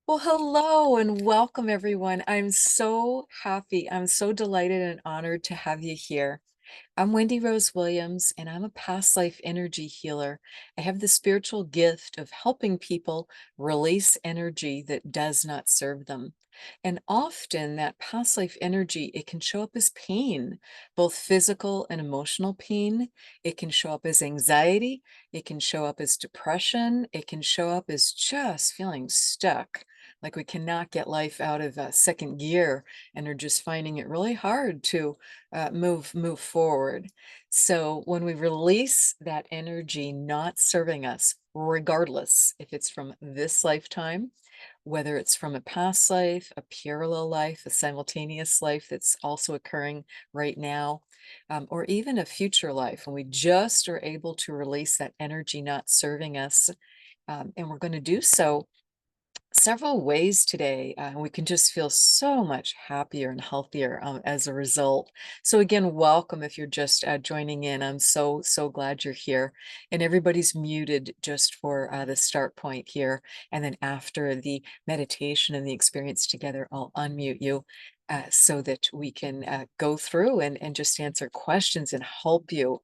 Well, hello and welcome, everyone. I'm so happy. I'm so delighted and honored to have you here. I'm Wendy Rose Williams, and I'm a past life energy healer. I have the spiritual gift of helping people release energy that does not serve them. And often that past life energy, it can show up as pain, both physical and emotional pain. It can show up as anxiety. It can show up as depression. It can show up as just feeling stuck, like we cannot get life out of second gear and are just finding it really hard to move forward. So when we release that energy not serving us, regardless if it's from this lifetime, whether it's from a past life, a parallel life, a simultaneous life that's also occurring right now, or even a future life, when we just are able to release that energy not serving us, and we're going to do so several ways today. We can just feel so much happier and healthier as a result. So again, welcome if you're just joining in. I'm so glad you're here. And everybody's muted just for the start point here. And then after the meditation and the experience together, I'll unmute you. So that we can go through and just answer questions and help you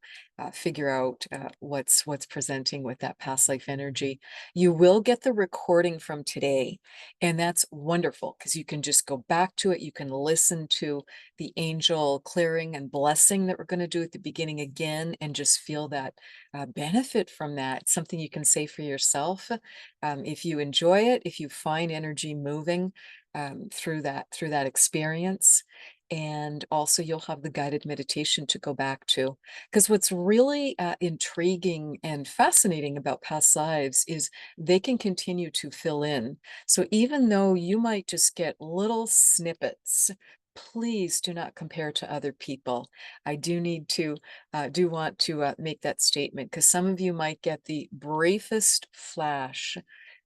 figure out what's presenting with that past life energy. You will get the recording from today, and that's wonderful because you can just go back to it. You can listen to the angel clearing and blessing that we're going to do at the beginning again and just feel that benefit from that. It's something you can say for yourself. If you enjoy it, if you find energy moving through that experience. And also, you'll have the guided meditation to go back to. Because what's really intriguing and fascinating about past lives is they can continue to fill in. So even though you might just get little snippets, please do not compare to other people. I do want to make that statement because some of you might get the briefest flash,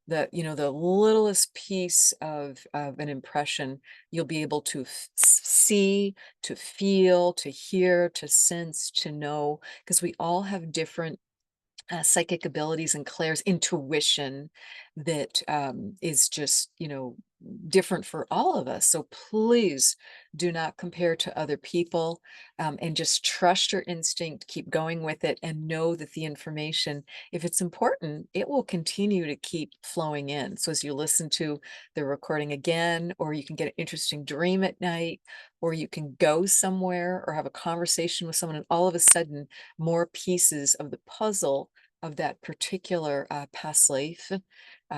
the littlest piece of an impression you'll be able to see, to feel, to hear, to sense, to know, because we all have different psychic abilities and Claire's intuition that is just, different for all of us. So please do not compare to other people, and just trust your instinct, keep going with it, and know that the information, if it's important, it will continue to keep flowing in. So as you listen to the recording again, or you can get an interesting dream at night, or you can go somewhere or have a conversation with someone, and all of a sudden, more pieces of the puzzle of that particular past life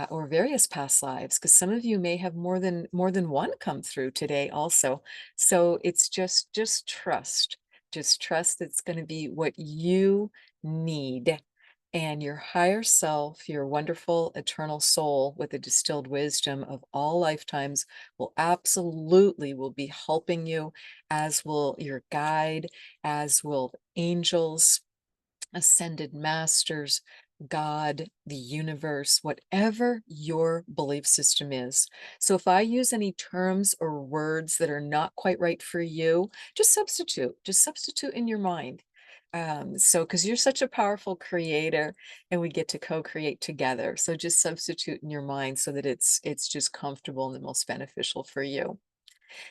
or various past lives, because some of you may have more than one come through today also. So it's just trust, just trust it's going to be what you need. And your higher self, your wonderful eternal soul with the distilled wisdom of all lifetimes will be helping you, as will your guide, as will angels, ascended masters, God, the universe, whatever your belief system is. So if I use any terms or words that are not quite right for you, just substitute in your mind. So because you're such a powerful creator and we get to co-create together. So just substitute in your mind so that it's just comfortable and the most beneficial for you.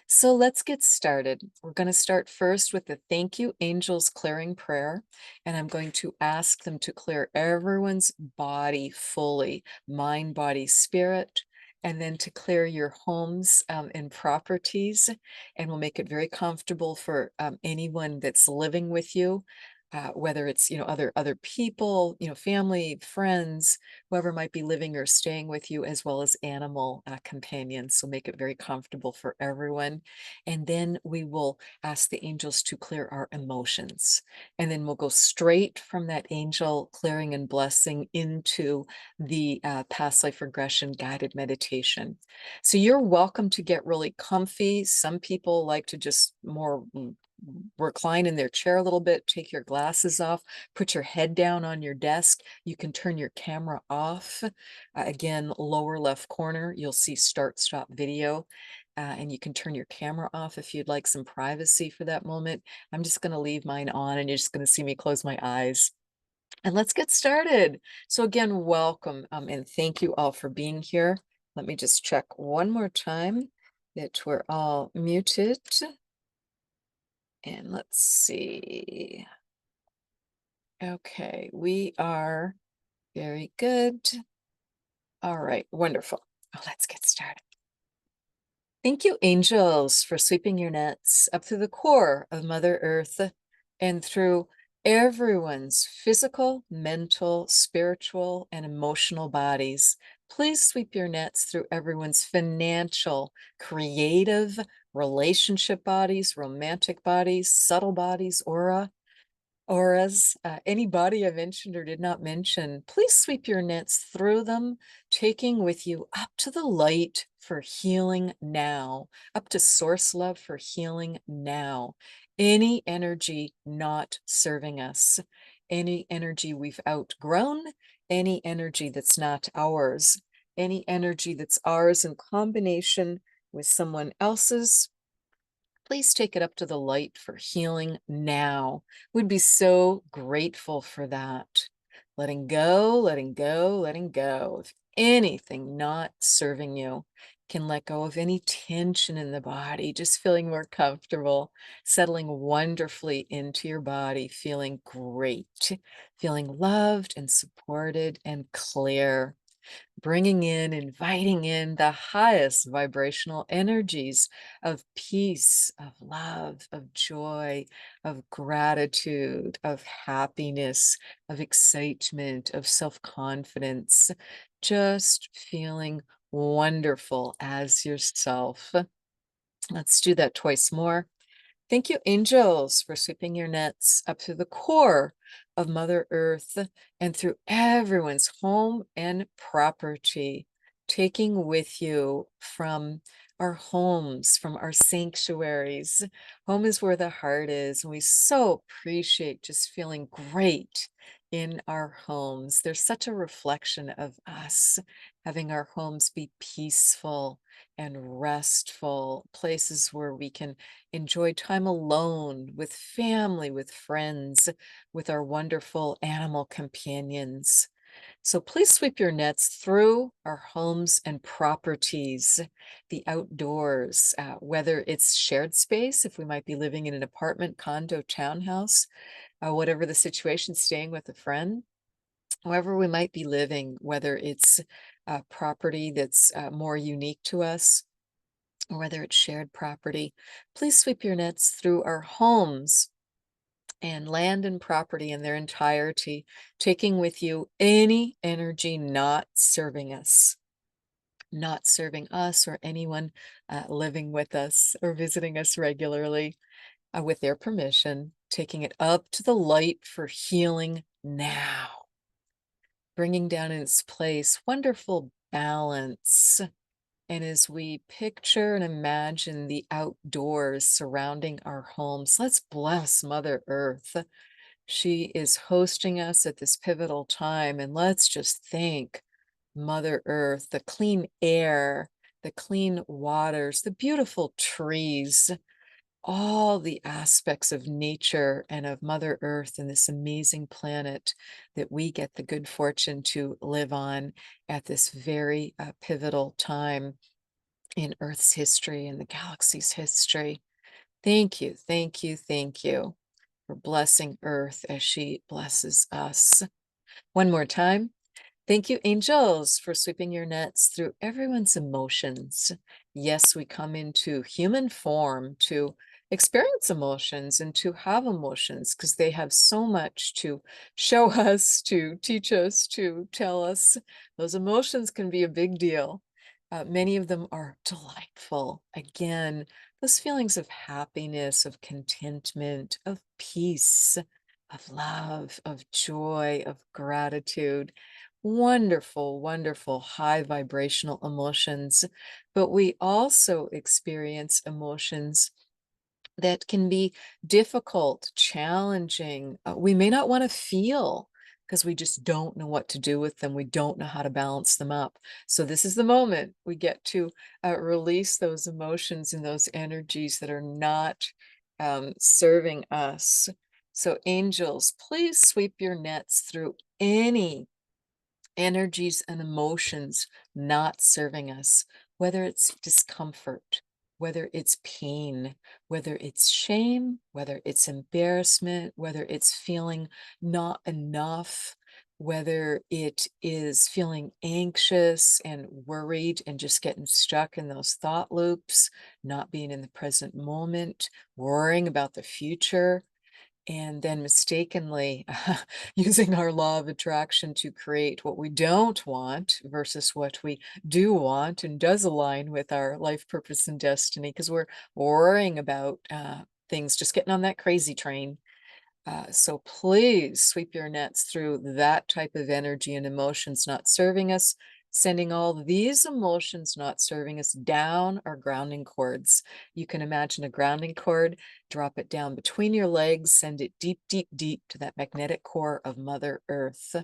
So let's get started. We're going to start first with the thank you angels clearing prayer. And I'm going to ask them to clear everyone's body fully, mind, body, spirit, and then to clear your homes and properties. And we'll make it very comfortable for anyone that's living with you. Whether it's other people, family, friends, whoever might be living or staying with you, as well as animal companions. So make it very comfortable for everyone. And then we will ask the angels to clear our emotions. And then we'll go straight from that angel clearing and blessing into the past life regression guided meditation. So you're welcome to get really comfy. Some people like to just more recline in their chair a little bit, take your glasses off, put your head down on your desk. You can turn your camera off. Again, lower left corner, you'll see start stop video. And you can turn your camera off if you'd like some privacy for that moment. I'm just going to leave mine on and you're just going to see me close my eyes. And let's get started. So again, welcome and thank you all for being here. Let me just check one more time that we're all muted. And let's see. Okay, we are very good. All right, wonderful. Let's get started. Thank you, angels, for sweeping your nets up through the core of Mother Earth and through everyone's physical, mental, spiritual, and emotional bodies. Please sweep your nets through everyone's financial, creative, relationship bodies, romantic bodies, subtle bodies, auras, any body I mentioned or did not mention. Please sweep your nets through them, taking with you up to the light for healing now, up to source love for healing now. Any energy not serving us, any energy we've outgrown, any energy that's not ours, any energy that's ours in combination with someone else's. Please take it up to the light for healing now. We'd be so grateful for that. Letting go, letting go, letting go of anything not serving you. Can let go of any tension in the body, just feeling more comfortable, settling wonderfully into your body, feeling great, feeling loved and supported and clear, bringing in, inviting in the highest vibrational energies of peace, of love, of joy, of gratitude, of happiness, of excitement, of self confidence, just feeling wonderful as yourself. Let's do that twice more. Thank you, angels, for sweeping your nets up through the core of Mother Earth and through everyone's home and property, taking with you from our homes, from our sanctuaries. Home is where the heart is, and we so appreciate just feeling great in our homes. There's such a reflection of us, having our homes be peaceful and restful, places where we can enjoy time alone with family, with friends, with our wonderful animal companions. So please sweep your nets through our homes and properties, the outdoors, whether it's shared space, if we might be living in an apartment, condo, townhouse, whatever the situation, staying with a friend, wherever we might be living, whether it's property that's more unique to us, or whether it's shared property. Please sweep your nets through our homes and land and property in their entirety, taking with you any energy not serving us, not serving us or anyone living with us or visiting us regularly, with their permission, taking it up to the light for healing now, bringing down in its place wonderful balance. And as we picture and imagine the outdoors surrounding our homes, let's bless Mother Earth. She is hosting us at this pivotal time, and let's just thank Mother Earth, the clean air, the clean waters, the beautiful trees, all the aspects of nature and of Mother Earth and this amazing planet that we get the good fortune to live on at this very pivotal time in Earth's history and the galaxy's history. Thank you, thank you, thank you for blessing Earth as she blesses us. One more time. Thank you, angels, for sweeping your nets through everyone's emotions. Yes, we come into human form to experience emotions and to have emotions because they have so much to show us, to teach us, to tell us. Those emotions can be a big deal. Many of them are delightful. Again, those feelings of happiness, of contentment, of peace, of love, of joy, of gratitude. Wonderful, wonderful high vibrational emotions. But we also experience emotions that can be difficult, challenging. We may not want to feel because we just don't know what to do with them. We don't know how to balance them up. So, this is the moment we get to release those emotions and those energies that are not serving us. So, angels, please sweep your nets through any energies and emotions not serving us, whether it's discomfort, whether it's pain, whether it's shame, whether it's embarrassment, whether it's feeling not enough, whether it is feeling anxious and worried and just getting stuck in those thought loops, not being in the present moment, worrying about the future, and then mistakenly using our law of attraction to create what we don't want versus what we do want and does align with our life purpose and destiny because we're worrying about things, just getting on that crazy train. So please sweep your nets through that type of energy and emotions not serving us, sending all these emotions not serving us down our grounding cords. You can imagine a grounding cord, drop it down between your legs, send it deep, deep, deep to that magnetic core of Mother Earth.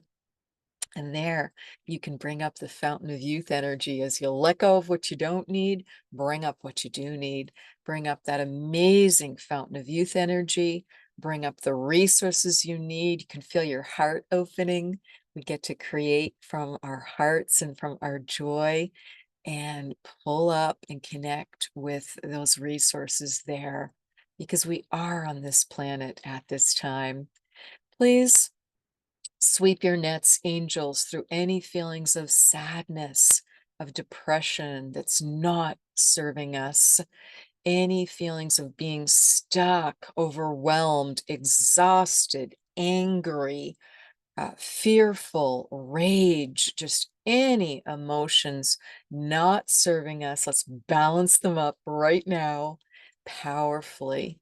And there you can bring up the fountain of youth energy as you let go of what you don't need, bring up what you do need, bring up that amazing fountain of youth energy, bring up the resources you need. You can feel your heart opening. We get to create from our hearts and from our joy and pull up and connect with those resources there because we are on this planet at this time. Please sweep your nets, angels, through any feelings of sadness, of depression that's not serving us, any feelings of being stuck, overwhelmed, exhausted, angry, fearful, rage, just any emotions not serving us. Let's balance them up right now, powerfully,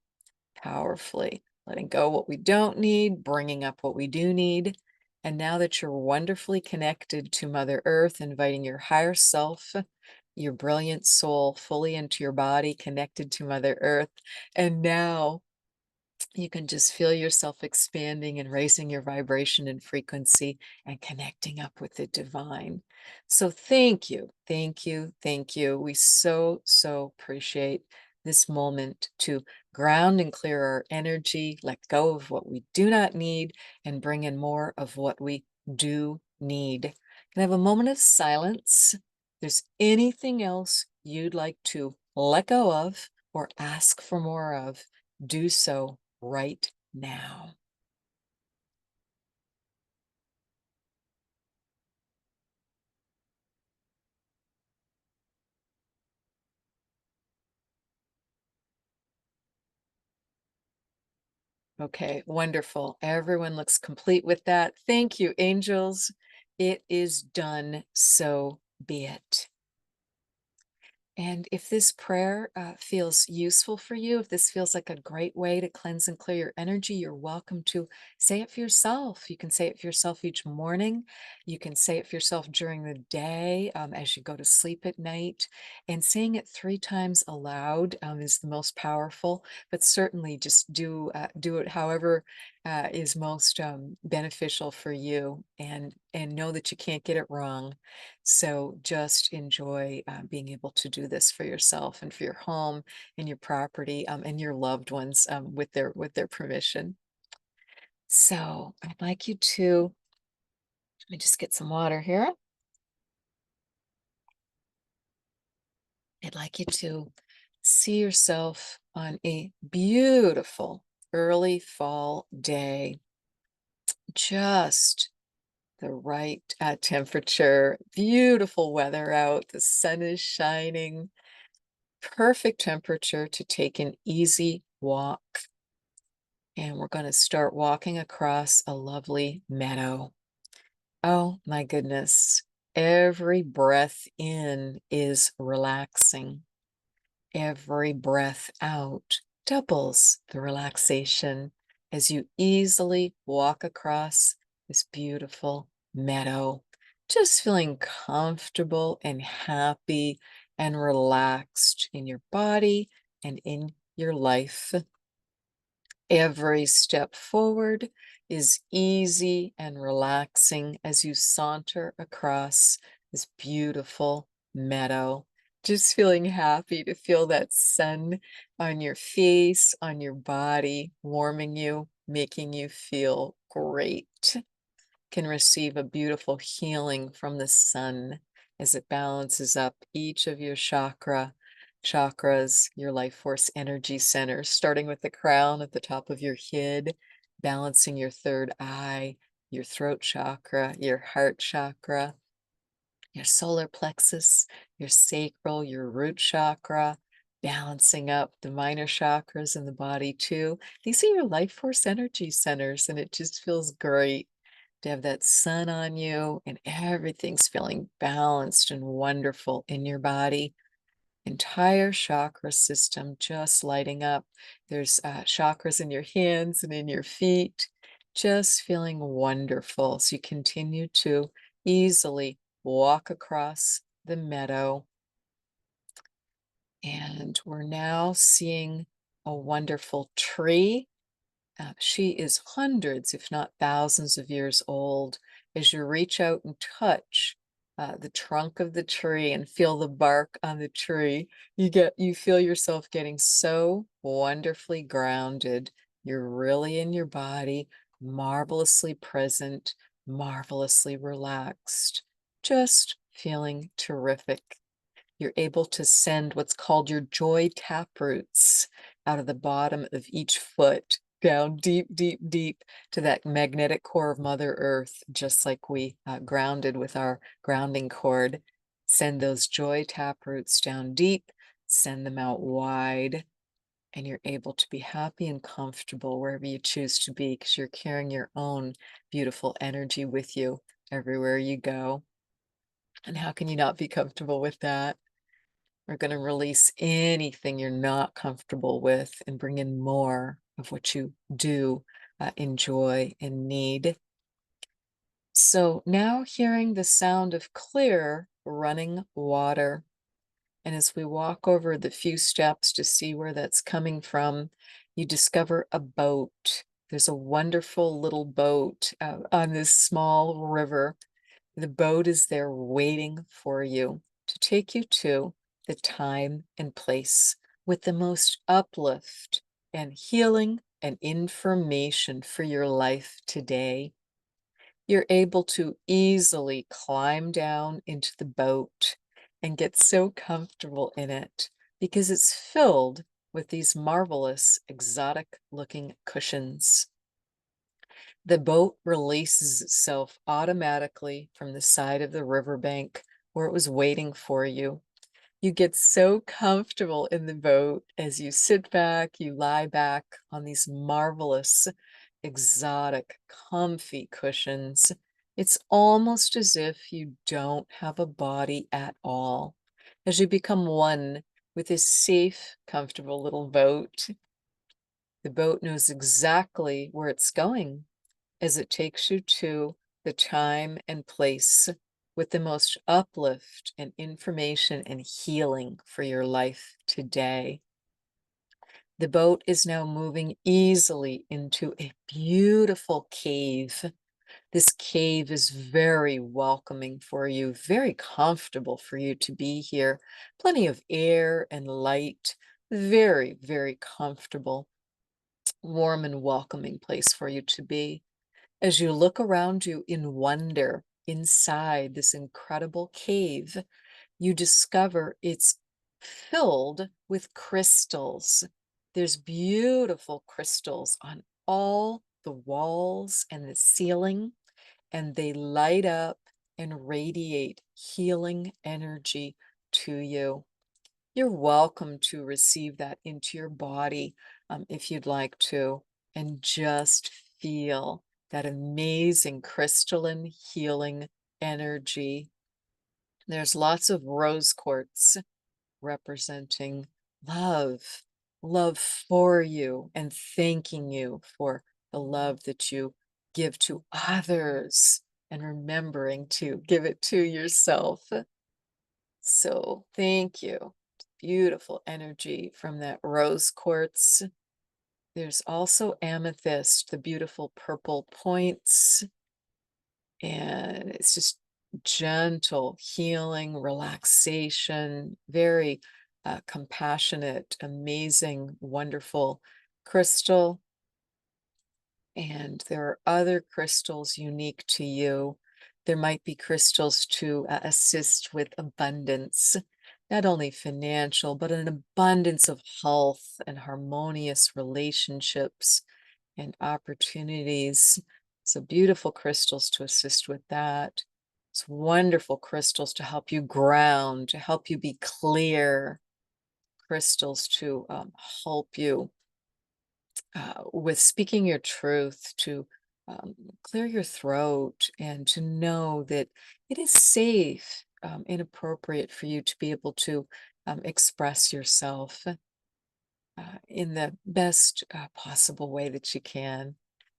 powerfully, letting go what we don't need, bringing up what we do need. And now that you're wonderfully connected to Mother Earth, inviting your higher self, your brilliant soul fully into your body, connected to Mother Earth. And now you can just feel yourself expanding and raising your vibration and frequency and connecting up with the divine. So thank you, thank you, thank you. We so, so appreciate this moment to ground and clear our energy, let go of what we do not need, and bring in more of what we do need. Can I have a moment of silence? If there's anything else you'd like to let go of or ask for more of, do so right now. Okay, wonderful. Everyone looks complete with that. Thank you, angels. It is done. So be it. And if this prayer feels useful for you, if this feels like a great way to cleanse and clear your energy, you're welcome to say it for yourself. You can say it for yourself each morning. You can say it for yourself during the day as you go to sleep at night. And saying it 3 times aloud is the most powerful. But certainly, just do it however is most beneficial for you, and know that you can't get it wrong. So just enjoy being able to do this for yourself and for your home and your property and your loved ones with their permission. So I'd like you to let me just get some water here. I'd like you to see yourself on a beautiful early fall day, just the right temperature, beautiful weather out, the sun is shining. Perfect temperature to take an easy walk. And we're going to start walking across a lovely meadow. Oh my goodness. Every breath in is relaxing. Every breath out doubles the relaxation as you easily walk across this beautiful meadow, just feeling comfortable and happy and relaxed in your body and in your life. Every step forward is easy and relaxing as you saunter across this beautiful meadow. Just feeling happy to feel that sun on your face, on your body, warming you, making you feel great. can receive a beautiful healing from the sun as it balances up each of your chakras, your life force energy centers, starting with the crown at the top of your head, balancing your third eye, your throat chakra, your heart chakra, your solar plexus, your sacral, your root chakra, balancing up the minor chakras in the body too. These are your life force energy centers, and it just feels great to have that sun on you and everything's feeling balanced and wonderful in your body. Entire chakra system just lighting up. There's chakras in your hands and in your feet, just feeling wonderful. So you continue to easily walk across the meadow. And we're now seeing a wonderful tree. She is hundreds, if not thousands of years old. As you reach out and touch the trunk of the tree and feel the bark on the tree, you feel yourself getting so wonderfully grounded. You're really in your body, marvelously present, marvelously relaxed, just feeling terrific. You're able to send what's called your joy taproots out of the bottom of each foot down deep, deep, deep to that magnetic core of Mother Earth, just like we grounded with our grounding cord. Send those joy taproots down deep, send them out wide, and you're able to be happy and comfortable wherever you choose to be because you're carrying your own beautiful energy with you everywhere you go. And how can you not be comfortable with that? We're going to release anything you're not comfortable with and bring in more of what you do enjoy and need. So now hearing the sound of clear running water. And as we walk over the few steps to see where that's coming from, you discover a boat. There's a wonderful little boat on this small river. The boat is there waiting for you to take you to the time and place with the most uplift and healing and information for your life today. You're able to easily climb down into the boat and get so comfortable in it because it's filled with these marvelous exotic looking cushions. The boat releases itself automatically from the side of the riverbank where it was waiting for you. You get so comfortable in the boat as you sit back, you lie back on these marvelous, exotic, comfy cushions. It's almost as if you don't have a body at all, as you become one with this safe, comfortable little boat. The boat knows exactly where it's going as it takes you to the time and place with the most uplift and information and healing for your life today. The boat is now moving easily into a beautiful cave. This cave is very welcoming for you, very comfortable for you to be here. Plenty of air and light, very, very comfortable, warm and welcoming place for you to be. As you look around you in wonder inside this incredible cave, you discover it's filled with crystals. There's beautiful crystals on all the walls and the ceiling, and they light up and radiate healing energy to you. You're welcome to receive that into your body if you'd like to, and just feel that amazing crystalline healing energy. There's lots of rose quartz representing love, love for you, and thanking you for the love that you give to others, and remembering to give it to yourself. So thank you. Beautiful energy from that rose quartz. There's also amethyst, the beautiful purple points, and it's just gentle healing, relaxation, very compassionate, amazing, wonderful crystal. And there are other crystals unique to you. There might be crystals to assist with abundance, not only financial, but an abundance of health and harmonious relationships and opportunities. So beautiful crystals to assist with that. It's wonderful crystals to help you ground, to help you be clear, crystals to help you with speaking your truth, to clear your throat, and to know that it is safe and appropriate for you to be able to express yourself in the best possible way that you can.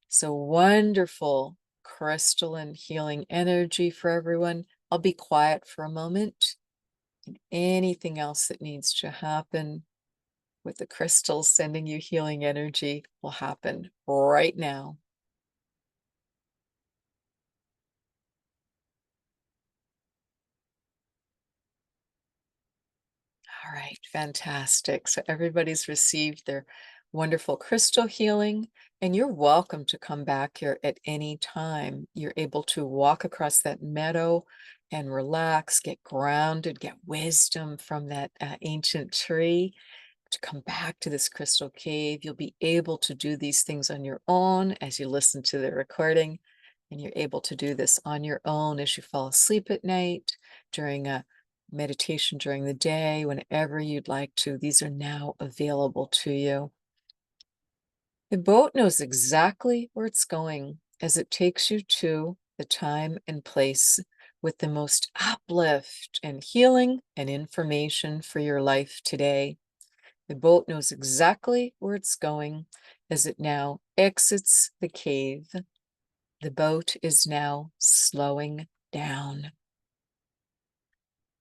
So wonderful crystalline healing energy for everyone. I'll be quiet for a moment. And anything else that needs to happen with the crystals sending you healing energy will happen right now. All right, fantastic. So everybody's received their wonderful crystal healing, and you're welcome to come back here at any time. You're able to walk across that meadow and relax, get grounded, get wisdom from that ancient tree, to come back to this crystal cave. You'll be able to do these things on your own as you listen to the recording, and you're able to do this on your own as you fall asleep at night, during a meditation during the day, whenever you'd like to. These are now available to you. The boat knows exactly where it's going as it takes you to the time and place with the most uplift and healing and information for your life today. The boat knows exactly where it's going as it now exits the cave. The boat is now slowing down.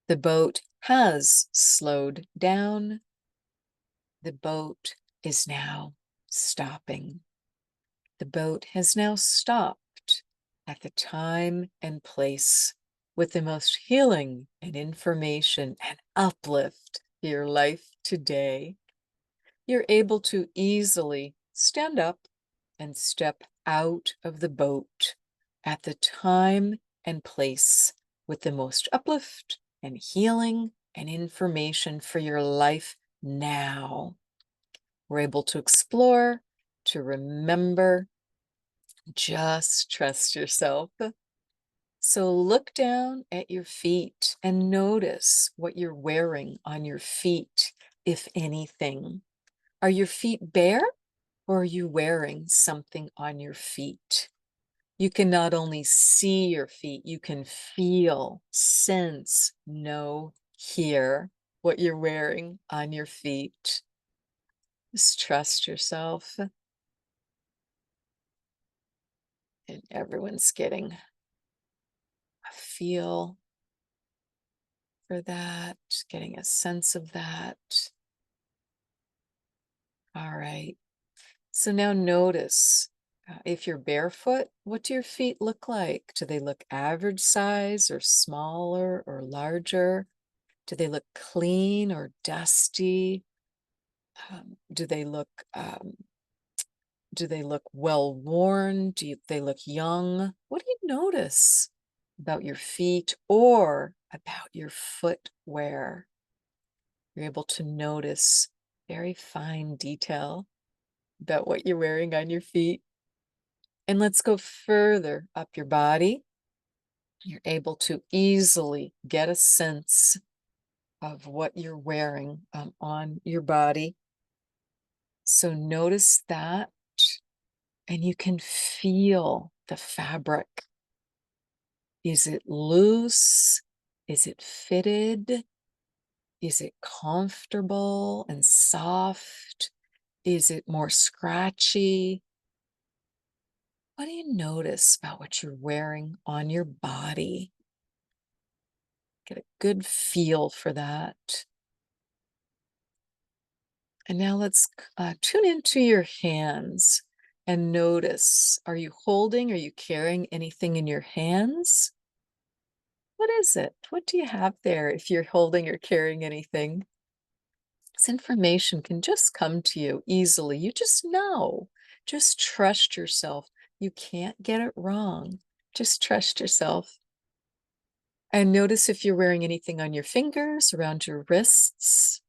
The boat has slowed down. The boat is now stopping. The boat has now stopped at the time and place with the most healing and information and uplift for your life today. You're able to easily stand up and step out of the boat at the time and place with the most uplift and healing and information for your life now. We're able to explore, to remember, just trust yourself. So look down at your feet and notice what you're wearing on your feet, if anything. Are your feet bare, or are you wearing something on your feet? You can not only see your feet, you can feel, sense, know, hear what you're wearing on your feet. Just trust yourself. And everyone's getting a feel for that, getting a sense of that. All right. So now notice, if you're barefoot, what do your feet look like? Do they look average size or smaller or larger? Do they look clean or dusty? Do they look well worn? They look young? What do you notice about your feet or about your footwear? You're able to notice very fine detail about what you're wearing on your feet. And let's go further up your body. You're able to easily get a sense of what you're wearing on your body. So notice that, and you can feel the fabric. Is it loose? Is it fitted? Is it comfortable and soft? Is it more scratchy? What do you notice about what you're wearing on your body? Get a good feel for that. And now let's tune into your hands and notice, are you carrying anything in your hands? What is it? What do you have there if you're holding or carrying anything? This information can just come to you easily. You just know. Just trust yourself. You can't get it wrong. Just trust yourself. And notice if you're wearing anything on your fingers, around your wrists.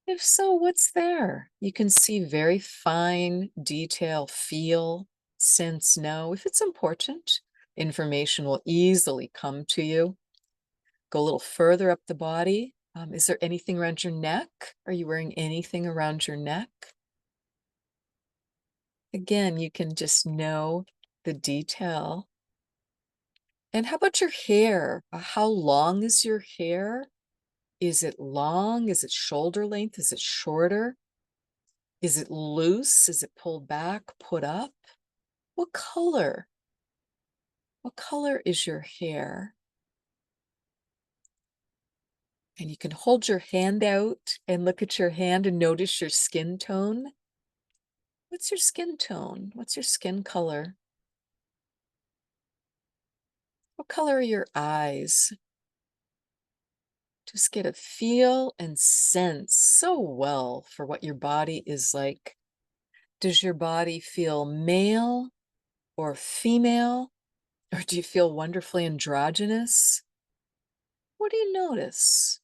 If so, what's there? You can see very fine detail, feel, sense, know. If it's important, information will easily come to you. Go a little further up the body. Is there anything around your neck? Are you wearing anything around your neck? Again, you can just know the detail. And how about your hair? How long is your hair? Is it long? Is it shoulder length? Is it shorter? Is it loose? Is it pulled back, put up? What color? What color is your hair? And you can hold your hand out and look at your hand and notice your skin tone. What's your skin tone? What's your skin color? What color are your eyes? Just get a feel and sense so well for what your body is like. Does your body feel male or female? Or do you feel wonderfully androgynous? What do you notice?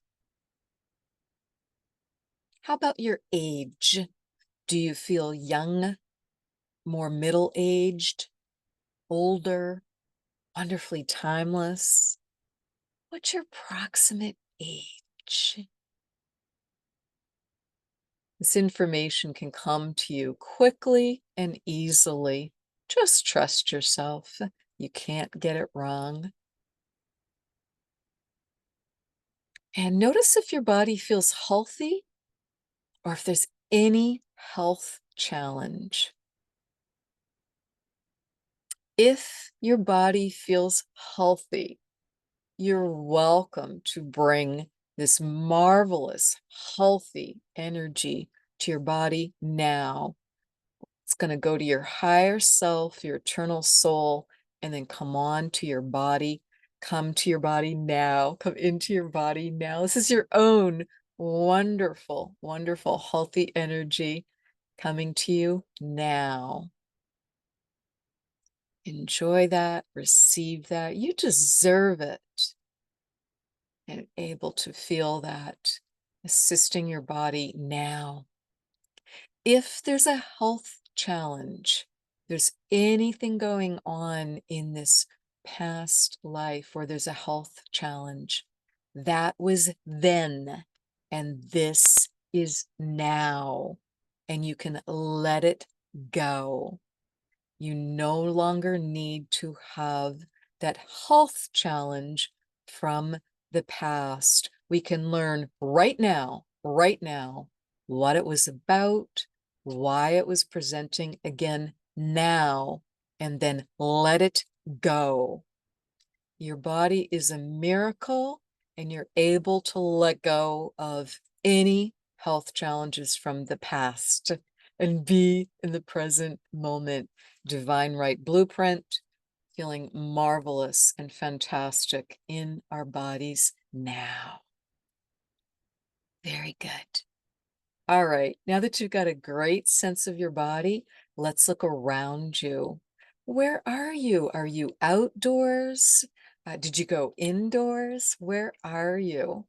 How about your age? Do you feel young, more middle-aged, older, wonderfully timeless? What's your approximate age? This information can come to you quickly and easily. Just trust yourself. You can't get it wrong. And notice if your body feels healthy or if there's any health challenge. If your body feels healthy, you're welcome to bring this marvelous, healthy energy to your body now. It's going to go to your higher self, your eternal soul, and then come on to your body. Come to your body now. Come into your body now. This is your own wonderful, wonderful, healthy energy coming to you now. Enjoy that, receive that. You deserve it. And able to feel that, assisting your body now. If there's a health challenge, there's anything going on in this past life where there's a health challenge, that was then, and this is now, and you can let it go. You no longer need to have that health challenge from the past. We can learn right now, what it was about, why it was presenting again now, and then let it go. Your body is a miracle, and you're able to let go of any health challenges from the past and be in the present moment. Divine Right Blueprint, feeling marvelous and fantastic in our bodies now. Very good. All right, now that you've got a great sense of your body, let's look around you. Where are you? Are you outdoors? Did you go indoors? Where are you?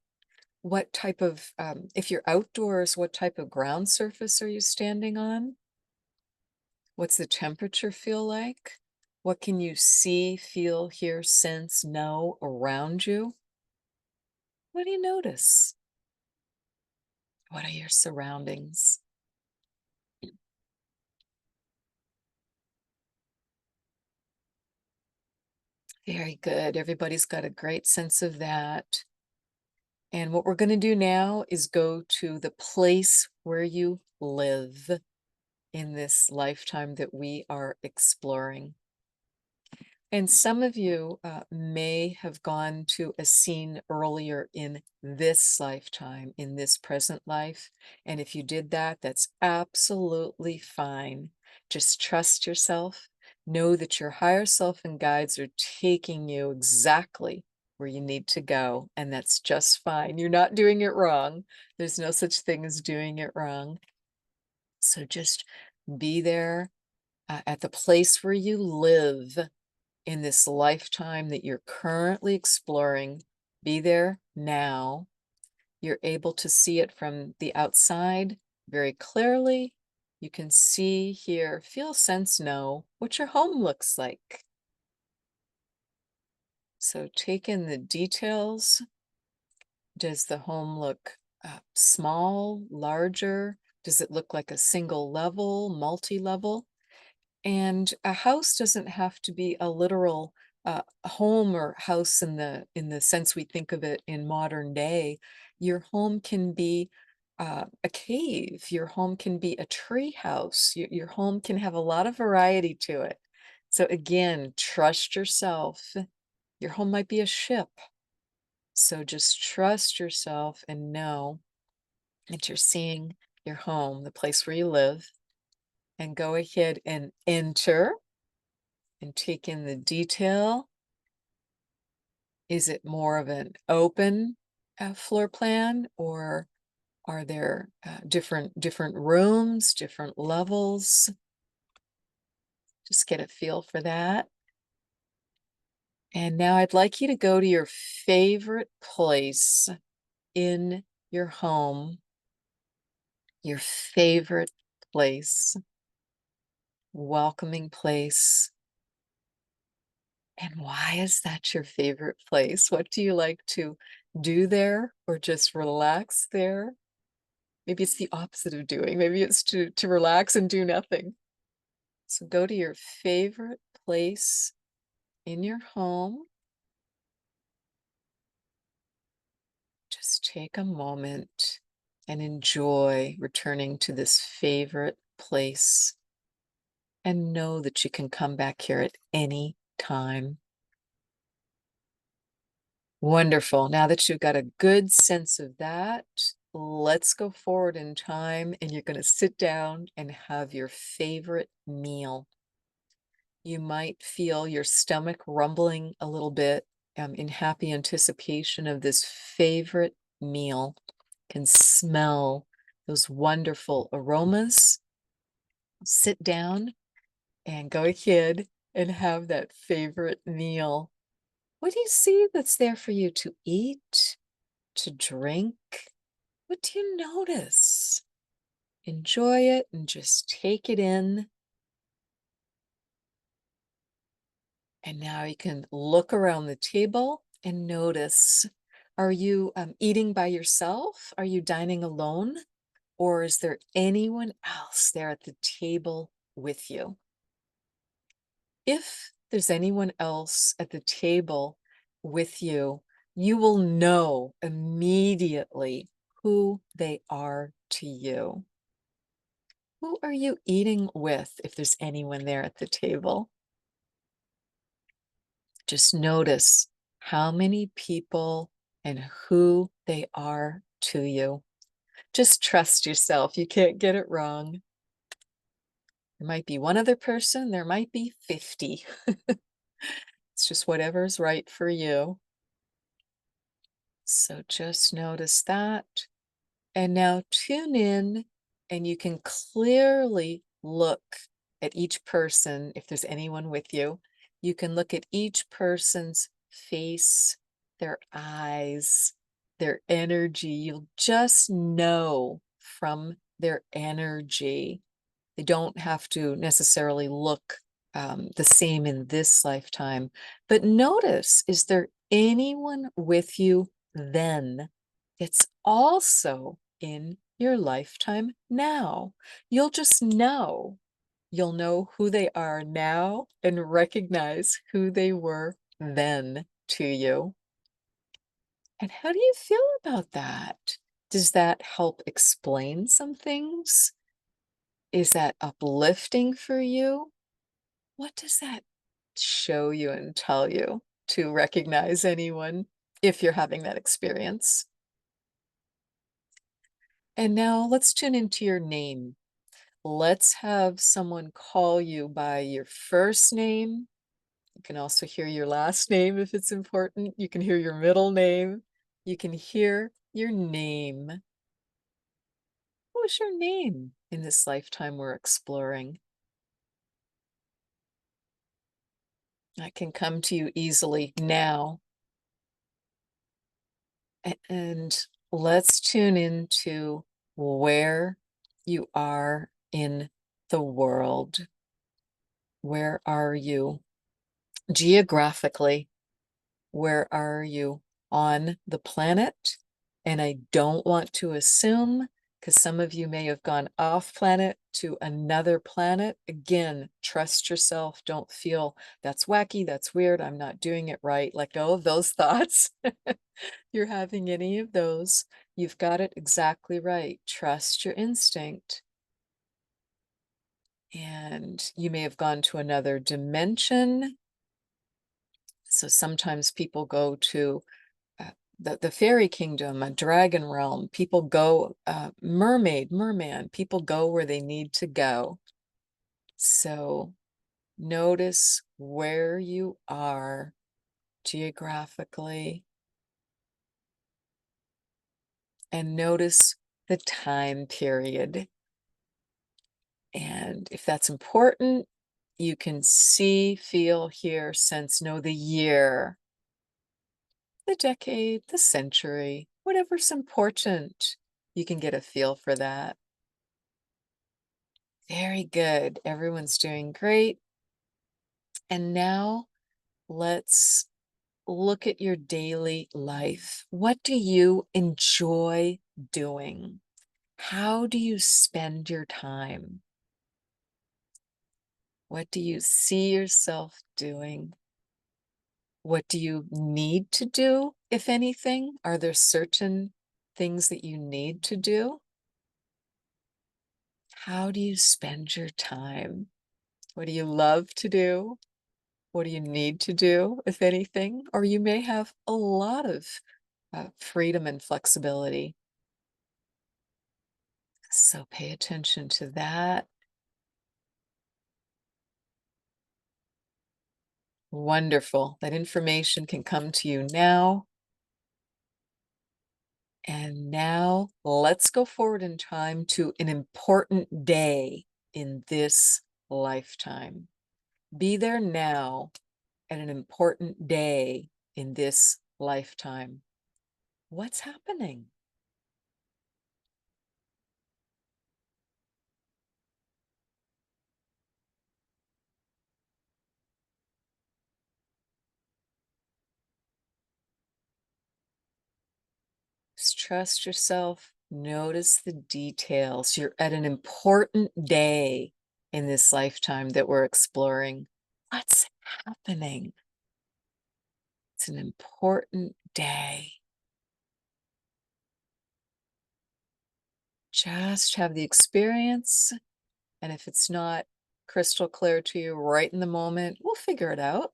What type of, if you're outdoors, what type of ground surface are you standing on? What's the temperature feel like? What can you see, feel, hear, sense, know around you? What do you notice? What are your surroundings? Very good. Everybody's got a great sense of that. And what we're going to do now is go to the place where you live in this lifetime that we are exploring. And some of you may have gone to a scene earlier in this lifetime, in this present life. And if you did that, that's absolutely fine. Just trust yourself. Know that your higher self and guides are taking you exactly where you need to go. And that's just fine. You're not doing it wrong. There's no such thing as doing it wrong. So just Be there at the place where you live in this lifetime that you're currently exploring. Be there now. You're able to see it from the outside very clearly. You can see, hear, feel, sense, know what your home looks like. So take in the details. Does the home look small, larger? Does it look like a single level, multi-level? And a house doesn't have to be a literal home or house in the sense we think of it in modern day. Your home can be a cave. Your home can be a tree house. Your home can have a lot of variety to it. So again, trust yourself. Your home might be a ship. So just trust yourself and know that you're seeing your home, the place where you live, and go ahead and enter and take in the detail. Is it more of an open floor plan, or are there different rooms, different levels? Just get a feel for that. And now I'd like you to go to your favorite place in your home, your favorite place, welcoming place. And why is that your favorite place? What do you like to do there, or just relax there? Maybe it's the opposite of doing. Maybe it's to relax and do nothing. So go to your favorite place in your home. Just take a moment and enjoy returning to this favorite place, and know that you can come back here at any time. Wonderful. Now that you've got a good sense of that, let's go forward in time, and you're going to sit down and have your favorite meal. You might feel your stomach rumbling a little bit in happy anticipation of this favorite meal. Can smell those wonderful aromas. Sit down and go ahead and have that favorite meal. What do you see that's there for you to eat, to drink? What do you notice? Enjoy it and just take it in. And now you can look around the table and notice, are you eating by yourself? Are you dining alone? Or is there anyone else there at the table with you? If there's anyone else at the table with you, you will know immediately who they are to you. Who are you eating with if there's anyone there at the table? Just notice how many people and who they are to you. Just trust yourself. You can't get it wrong. There might be one other person, there might be 50. It's just whatever's right for you. So just notice that. And now tune in, and you can clearly look at each person. If there's anyone with you, you can look at each person's face, their eyes, their energy. You'll just know from their energy. They don't have to necessarily look the same in this lifetime. But notice, is there anyone with you then? It's also in your lifetime now. You'll just know. You'll know who they are now and recognize who they were then to you. And how do you feel about that? Does that help explain some things? Is that uplifting for you? What does that show you and tell you to recognize anyone if you're having that experience? And now let's tune into your name. Let's have someone call you by your first name. You can also hear your last name if it's important. You can hear your middle name. You can hear your name. What was your name? in this lifetime we're exploring. I can come to you easily now. And let's tune into where you are in the world. Where are you geographically? Where are you on the planet? And I don't want to assume, because some of you may have gone off planet to another planet. Again, trust yourself. Don't feel that's wacky, that's weird, I'm not doing it right. Let go of those thoughts. You're having any of those. You've got it exactly right. Trust your instinct. And you may have gone to another dimension. So sometimes people go to uh, the fairy kingdom, a dragon realm. People go, mermaid, merman. People go where they need to go. So notice where you are geographically and notice the time period. And if that's important, you can see, feel, hear, sense, know the year, the decade, the century, whatever's important. You can get a feel for that. Very good. Everyone's doing great. And now let's look at your daily life. What do you enjoy doing? How do you spend your time? What do you see yourself doing? What do you need to do, if anything? Are there certain things that you need to do? How do you spend your time? What do you love to do? What do you need to do, if anything? Or you may have a lot of freedom and flexibility. So pay attention to that. Wonderful. That information can come to you now. And now let's go forward in time to an important day in this lifetime. Be there now at an important day in this lifetime. What's happening? Just trust yourself. Notice the details. You're at an important day in this lifetime that we're exploring. What's happening? It's an important day. Just have the experience. And if it's not crystal clear to you right in the moment, we'll figure it out.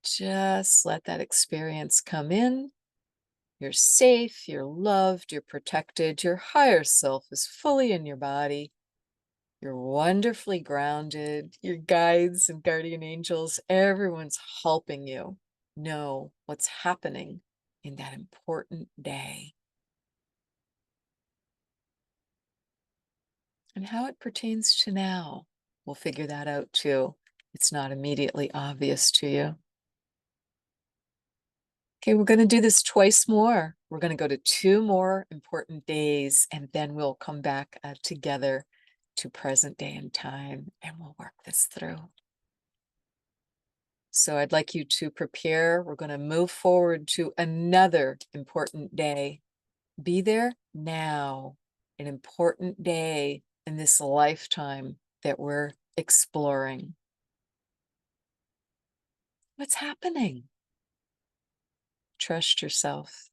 Just let that experience come in. You're safe, you're loved, you're protected, your higher self is fully in your body. You're wonderfully grounded. Your guides and guardian angels, everyone's helping you know what's happening in that important day and how it pertains to now. We'll figure that out too. It's not immediately obvious to you. Okay, we're going to do this twice more. We're going to go to 2 more important days, and then we'll come back together to present day and time, and we'll work this through. So I'd like you to prepare. We're going to move forward to another important day. Be there now, an important day in this lifetime that we're exploring. What's happening? Trust yourself.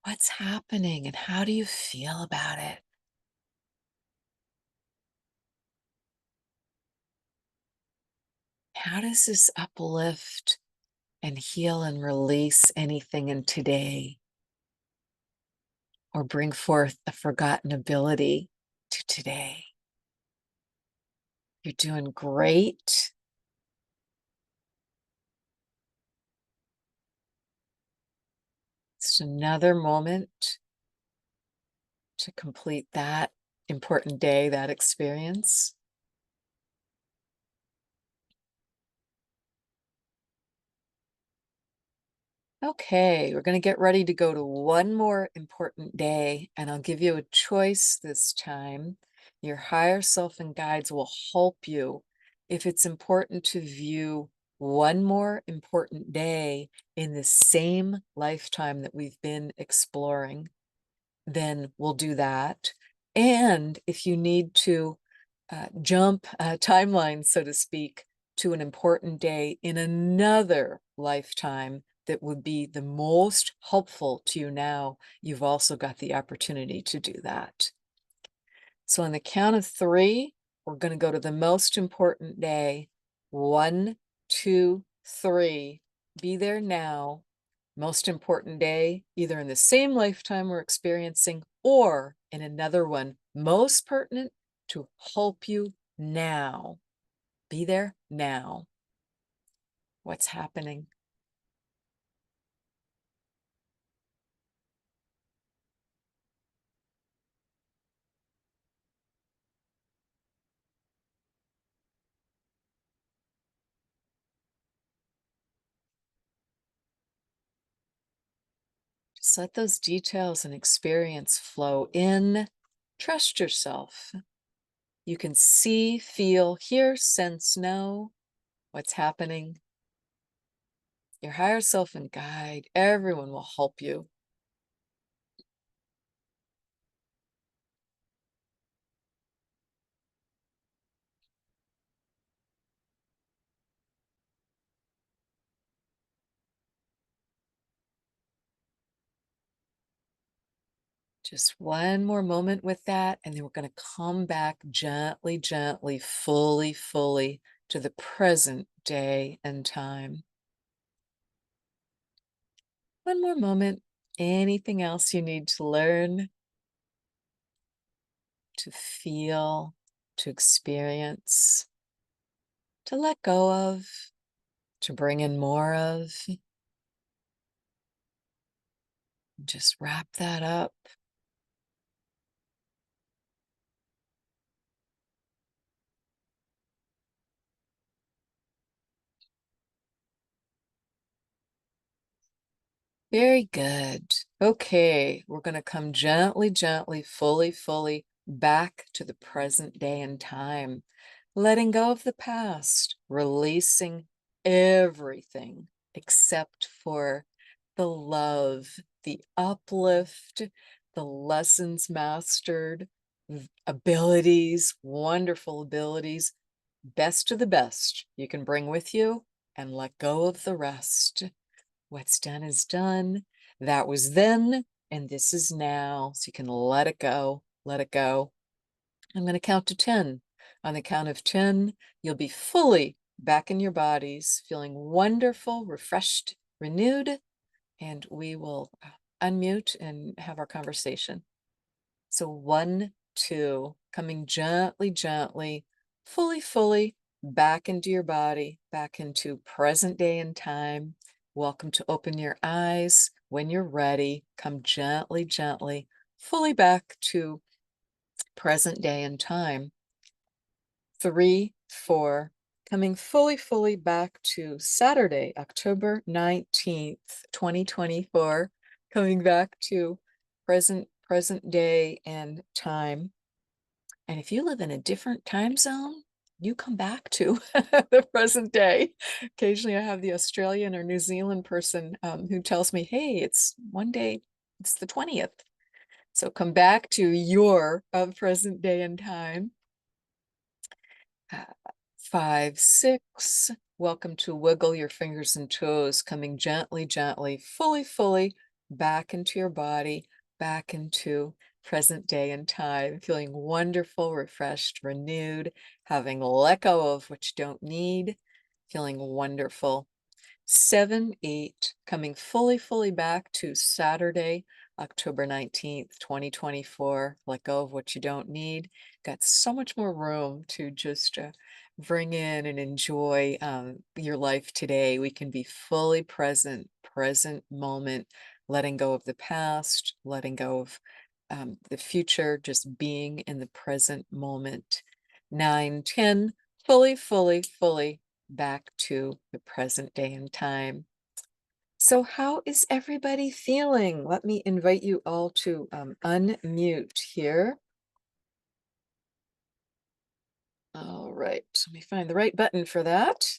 What's happening and how do you feel about it? How does this uplift and heal and release anything in today or bring forth a forgotten ability to today? You're doing great. Just another moment to complete that important day, that experience. Okay, we're going to get ready to go to one more important day, and I'll give you a choice this time. Your higher self and guides will help you if it's important to view one more important day in the same lifetime that we've been exploring. Then we'll do that. And if you need to jump a timeline, so to speak, to an important day in another lifetime that would be the most helpful to you now, you've also got the opportunity to do that. So on the count of three, we're going to go to the most important day. 1, 2, 3. Be there now. Most important day, either in the same lifetime we're experiencing or in another one, most pertinent to help you now. Be there now. What's happening? Just let those details and experience flow in. Trust yourself. You can see, feel, hear, sense, know what's happening. Your higher self and guide, everyone will help you. Just one more moment with that, and then we're going to come back gently, gently, fully to the present day and time. One more moment. Anything else you need to learn, to feel, to experience, to let go of, to bring in more of? Just wrap that up. Very good. Okay, we're going to come gently, gently, fully back to the present day and time, letting go of the past, releasing everything except for the love, the uplift, the lessons mastered, abilities, wonderful abilities, best of the best you can bring with you, and let go of the rest. What's done is done. That was then, and this is now. So you can let it go, let it go. I'm going to count to 10. On the count of 10, you'll be fully back in your bodies, feeling wonderful, refreshed, renewed, and we will unmute and have our conversation. So 1, 2, coming gently, gently, fully back into your body, back into present day and time. Welcome to open your eyes. When you're ready, come gently, gently, fully back to present day and time. 3, 4, coming fully back to Saturday, October 19th, 2024, coming back to present day and time. And if you live in a different time zone, you come back to the present day. Occasionally I have the Australian or New Zealand person who tells me, hey, it's one day, it's the 20th. So come back to your present day and time. 5, 6, welcome to wiggle your fingers and toes, coming gently, gently, fully back into your body, back into present day and time, feeling wonderful, refreshed, renewed, having let go of what you don't need, feeling wonderful. 7, 8, coming fully back to Saturday, October 19th, 2024. Let go of what you don't need. Got so much more room to just bring in and enjoy your life today. We can be fully present moment, letting go of the past, letting go of the future, just being in the present moment. 9, 10, fully, fully, fully back to the present day and time. So, how is everybody feeling? Let me invite you all to unmute here. All right, let me find the right button for that.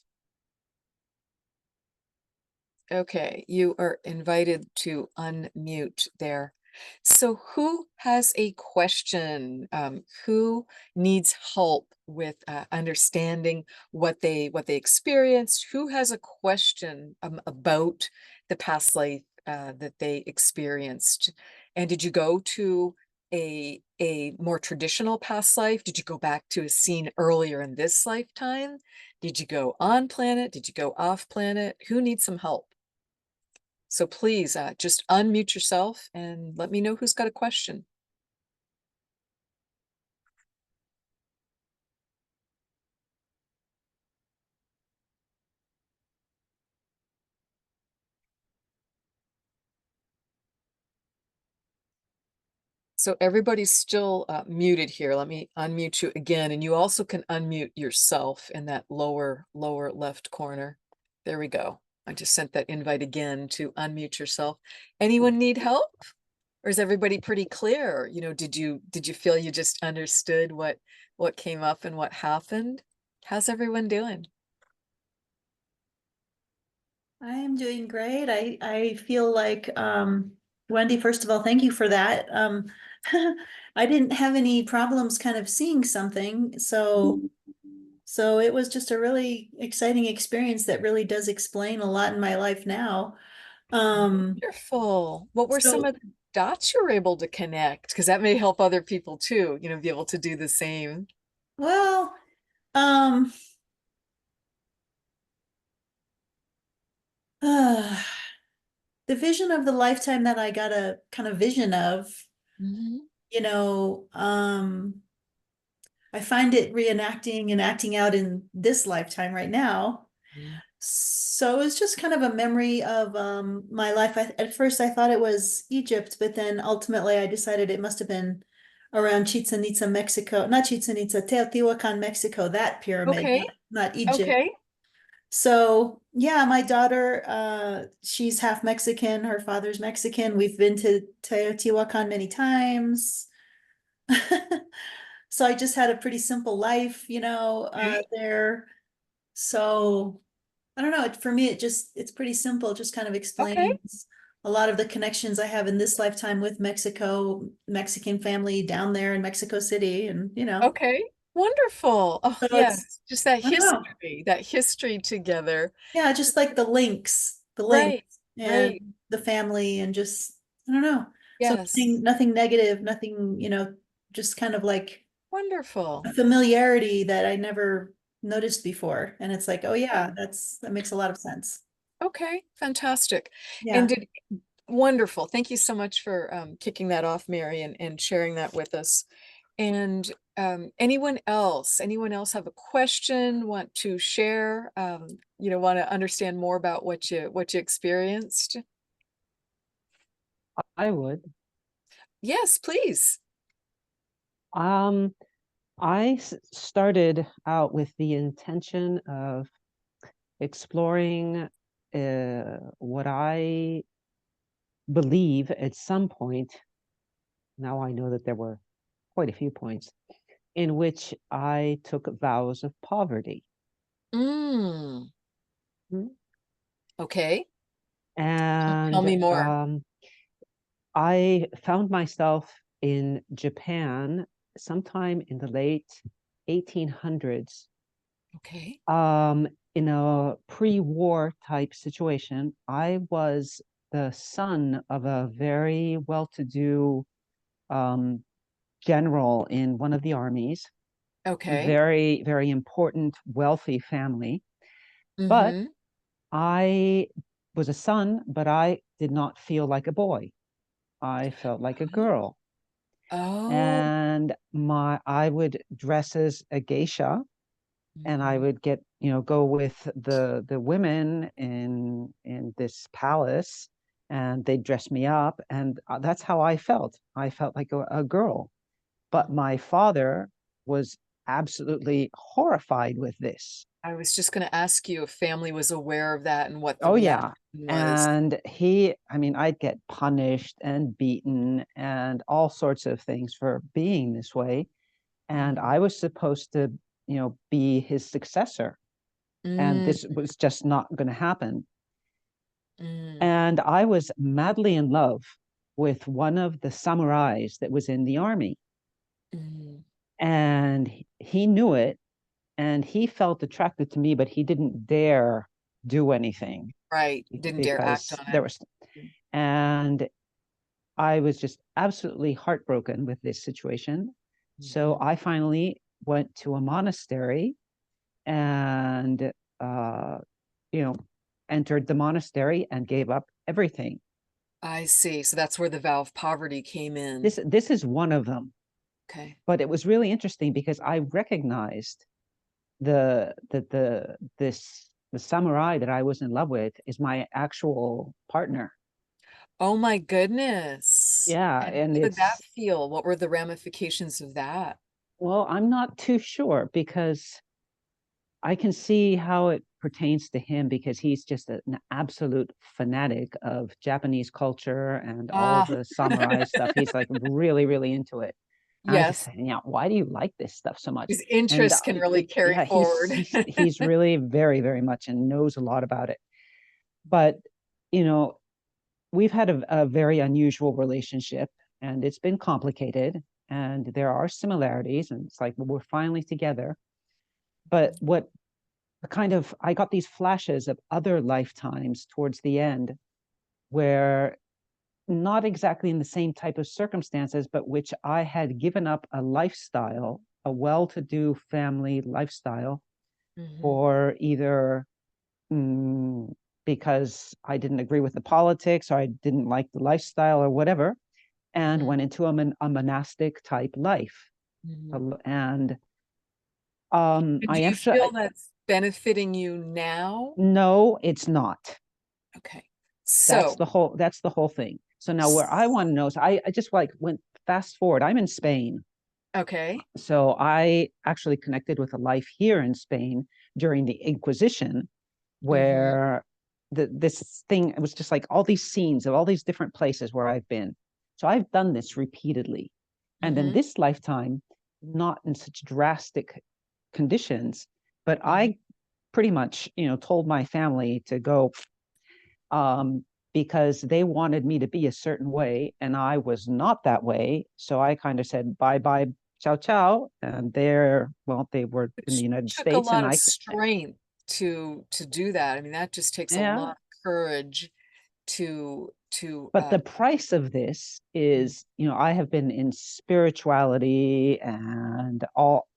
Okay, you are invited to unmute there. So, who has a question? Who needs help with understanding what they experienced? Who has a question about the past life that they experienced? And did you go to a more traditional past life? Did you go back to a scene earlier in this lifetime? Did you go on planet? Did you go off planet? Who needs some help? So please just unmute yourself and let me know who's got a question. So everybody's still muted here. Let me unmute you again. And you also can unmute yourself in that lower left corner. There we go. I just sent that invite again to unmute yourself. Anyone need help? Or is everybody pretty clear? Did you feel you just understood what came up and what happened? How's everyone doing? I am doing great. I feel like Wendy, first of all, thank you for that. I didn't have any problems kind of seeing something, so it was just a really exciting experience that really does explain a lot in my life now. Um, Wonderful. What were some so of the dots you were able to connect? Because that may help other people too, be able to do the same. well, um, uh, the vision of the lifetime that I got a kind of vision of, Mhm. you know, I find it reenacting and acting out in this lifetime right now. Mm. So it's just kind of a memory of my life. At first, I thought it was Egypt, but then ultimately I decided it must have been around Chichen Itza, Mexico. Not Chichen Itza, Teotihuacan, Mexico, that pyramid, Okay. not Egypt. Okay. So yeah, my daughter, she's half Mexican. Her father's Mexican. We've been to Teotihuacan many times. So I just had a pretty simple life, Okay. there. So I don't know. For me, it's pretty simple. It just kind of Okay. explains a lot of the connections I have in this lifetime with Mexico, Mexican family down there in Mexico City, and. Okay. Wonderful. Oh, So yes. Just I don't know. that history together. Yeah, just like the links Right. and Right. the family and just, I don't know. So Yes. nothing negative, nothing, just kind of like Wonderful. a familiarity that I never noticed before. And it's like, oh Okay. yeah, that makes a lot of sense. Okay. Fantastic. And Yeah. did wonderful. Thank you so much for kicking that off, Mary, and sharing that with us. And anyone else have a question, want to share, want to understand more about what you experienced? I would. Yes, please. Um, started out with the intention of exploring what I believe at some point, now I know that there were quite a few points, in which I took vows of poverty. Mm, Hmm. okay. Tell And me more. I found myself in Japan sometime in the late 1800s, Okay. um, in a pre-war type situation. I was the son of a very well-to-do um, general in one of the armies, Okay. very, very important, wealthy family. But Mm-hmm. I was a son, but I did not feel like a boy. I felt like a girl. Oh. And I would dress as a geisha, and I Mhm. would go with the women in this palace, and they dressed me up, and that's how I felt. I felt like a girl. But Mhm. my father was absolutely horrified with this. I was just going to ask you if family was aware of that and what the Oh reaction yeah. was. And I mean, I'd get punished and beaten and all sorts of things for being this way. And Mhm. I was supposed to, be his successor. And Mm, this was just not going to happen. mm, And I was madly in love with one of the samurais that was in the army. mm. And he knew it, and he felt attracted to me, but he didn't dare do anything Right. Didn't dare act because on there it. was, and I was just absolutely heartbroken with this situation. So Mhm. I finally went to a monastery and, uh, you know, entered the monastery and gave up everything. I see. So that's where the vow of poverty came in. This is one of them, Okay. but it was really interesting because I recognized the samurai that I was in love with is my actual partner. Oh my goodness. Yeah, And and how did that it's feel? What were the ramifications of that? well, I'm not too sure because I can see how it pertains to him because he's just an absolute fanatic of Japanese culture and all Ah, the samurai stuff. He's like really, really into it. And I just yes. say, yeah, why do you like this stuff so much? His And interest can really carry yeah, forward. he's really very, very much and knows a lot about it. But you know, we've had a very unusual relationship, and it's been complicated. And there are similarities, and it's like, well, we're finally together. But what kind of I got these flashes of other lifetimes towards the end where not exactly in the same type of circumstances, but which I had given up a lifestyle, a well-to-do family lifestyle Mhm, for either mm, because I didn't agree with the politics or I didn't like the lifestyle or whatever, and mhm, went into a monastic type life. mhm. And But I do you actually, feel that's benefiting you now? no, it's not. Okay. So, That's the whole thing. So now where I want to know is I just like went fast forward. I'm in Spain. okay. So I actually connected with a life here in Spain during the Inquisition, Mhm, where this thing, it was just like all these scenes of all these different places where I've been. So I've done this repeatedly. And in mhm, this lifetime, not in such drastic conditions, but mhm. I pretty much, told my family to go um, because they wanted me to be a certain way and I was not that way. So I kind of said, bye bye, ciao, ciao. And they were in the Which United took a States. lot And of strength to do that. I mean, that just takes a yeah, lot of courage to but the price of this is, I have been in spirituality and all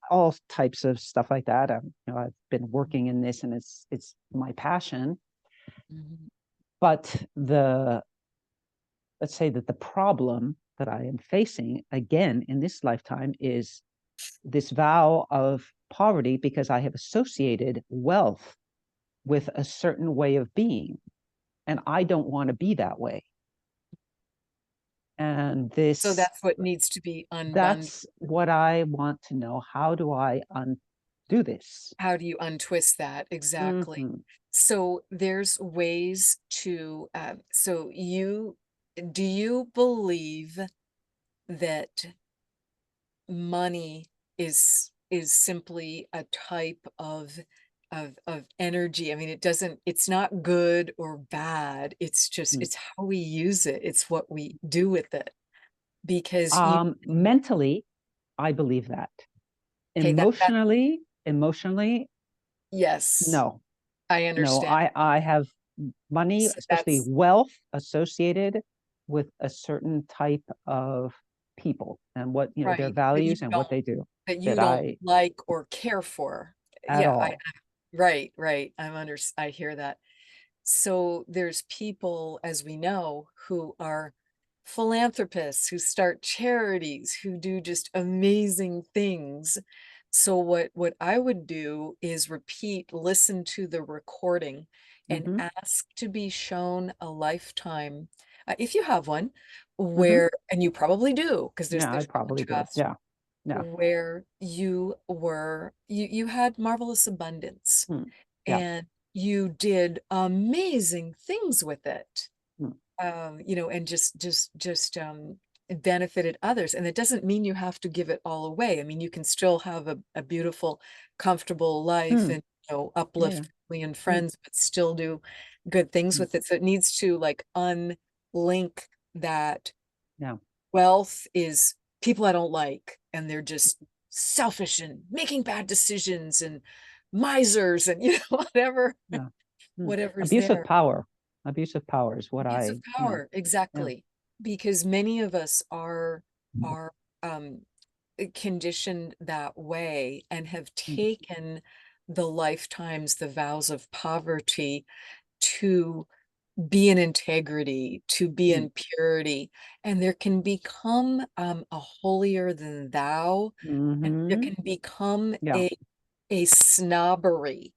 types of stuff like that. I've been working in this and it's my passion. Mhm. But let's say that the problem that I am facing again in this lifetime is this vow of poverty because I have associated wealth with a certain way of being, and I don't want to be that way. And So that's what needs to be unbundled. that's what I want to know. How do I undo this? How do you untwist that? Exactly. Mm-hmm. So there's ways to, so do you believe that money is simply a type of energy? I mean, it's not good or bad. It's how we use it. It's what we do with it. Because Mentally, I believe that. okay, that Emotionally, yes, no, I no. understand. I have money, So especially that's wealth, associated with a certain type of people and what their right, values and what they do. that you That don't I like or care for. at Yeah, all. right, right. I hear that. So there's people, as we know, who are philanthropists, who start charities, who do just amazing things. So what I would do is listen to the recording. and Mm-hmm. ask to be shown a lifetime, if you have one, Mm-hmm. where, and you probably do, because Yeah, I there's probably do. contrast, Yeah. Yeah. where you had marvelous abundance Mm. Yeah. and you did amazing things with it, Mm. and just it benefited others. And it doesn't mean you have to give it all away. I mean, you can still have a beautiful, comfortable life Mm. and, Yeah. uplift Yeah. family and Mm. friends, but still do good things Mm. with it. So it needs to like unlink that Yeah. wealth is people I don't like, and they're just selfish and making bad decisions and misers and whatever, Yeah. Mm. whatever's Abuse of there. power. Abuse of power is what Abuse of I, power, yeah. exactly. Because many of us are um conditioned that way and have Mm. taken the lifetimes, the vows of poverty to be in integrity, to be Mm. in purity, and there can become a holier than thou, and there Mm-hmm. can become Yeah. a snobbery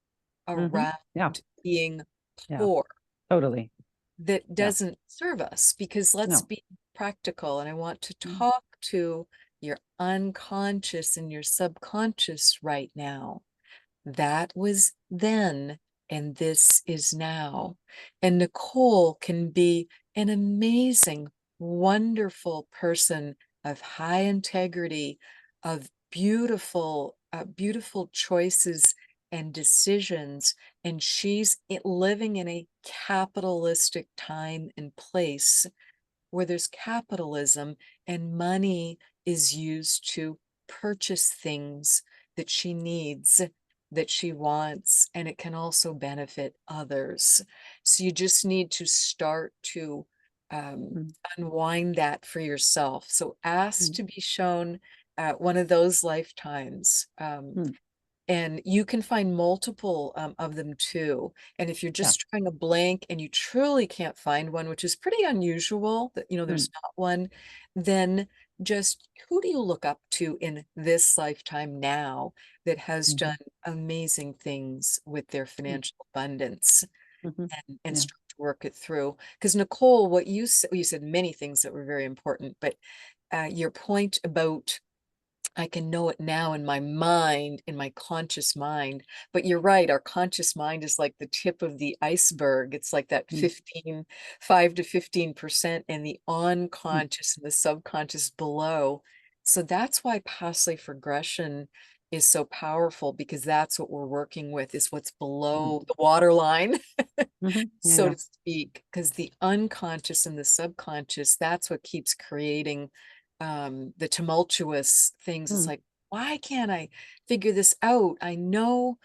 Mm-hmm. around Yeah. being Yeah. poor Totally. that Yeah. doesn't serve us. Because let's No. be practical, and I want to Mm. talk to your unconscious and your subconscious right now. That was then, and this is now. And Nicole can be an amazing, wonderful person of high integrity, of beautiful choices and decisions. And she's living in a capitalistic time and place where there's capitalism and money is used to purchase things that she needs, that she wants, and it can also benefit others. So you just need to start to Mm. unwind that for yourself. So ask Mm. to be shown one of those lifetimes. Mm. And you can find multiple of them too. And if you're Yeah. just trying a blank and you truly can't find one, which is pretty unusual that, Mm. there's not one, then just who do you look up to in this lifetime now that has Mm-hmm. done amazing things with their Mm. financial abundance, Mm-hmm. and Yeah. start to work it through? Because Nicole, what you said many things that were very important, but your point about I can know it now in my mind, in my conscious mind. But you're right, our conscious mind is like the tip of the iceberg. It's like that Mm. 5 to 15%, and the Mm. unconscious and the subconscious below. So that's why past life regression is so powerful, because that's what we're working with, is what's Mm. below the waterline, Mm-hmm. Yeah. so Yeah. to speak, because the unconscious and the subconscious, that's what keeps creating the tumultuous things. It's Mm. like, why can't I figure this out? I know,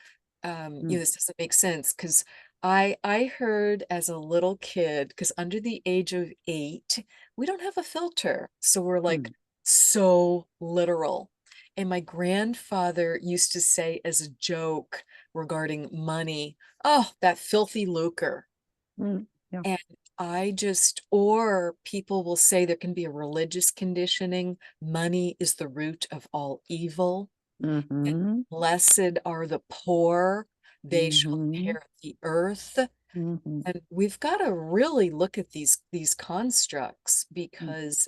Mm. this doesn't make sense, because I heard as a little kid, because under the age of 8, we don't have a filter. So we're like Mm. so literal. And my grandfather used to say as a joke regarding money, oh, that filthy lucre. Mm. Yeah. And or people will say there can be a religious conditioning. Money is the root of all evil. And Mm-hmm. blessed are the poor, they shall Mm-hmm. inherit the earth. Mm-hmm. And we've got to really look at these constructs, Mm. because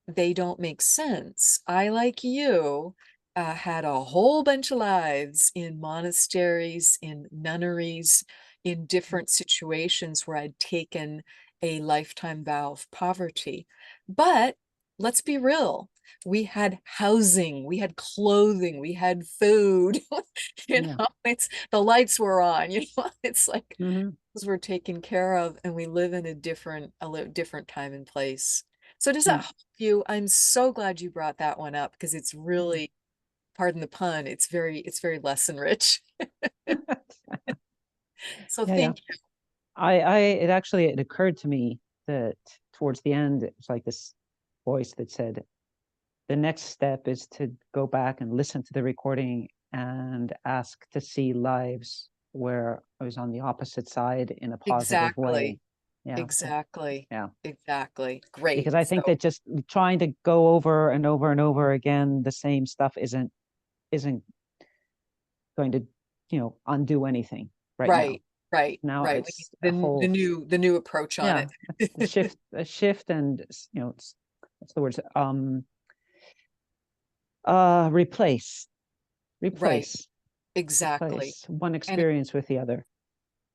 they don't make sense. I, like you, had a whole bunch of lives in monasteries, in nunneries, in different situations where I'd taken a lifetime vow of poverty. But let's be real. We had housing, we had clothing, we had food. Yeah. It's the lights were on. It's like Mm-hmm. we're taken care of, and we live in a different time and place. So does that Mm. help you? I'm so glad you brought that one up, because it's Mm. really, pardon the pun, it's very lesson rich. So Yeah. Yeah. thank you. It actually, it occurred to me that towards the end, it's like this voice that said, the next step is to go back and listen to the recording and ask to see lives where I was on the opposite side in a positive way. Exactly. Yeah. So, Exactly. yeah. Exactly. Great. Because I think So that just trying to go over and over and over again the same stuff isn't going to, undo anything right now. right. Right, Now right. We need it's a whole, the new approach on yeah, it. a shift, and what's the word? Replace, Right, replace, exactly. replace one And experience with the other.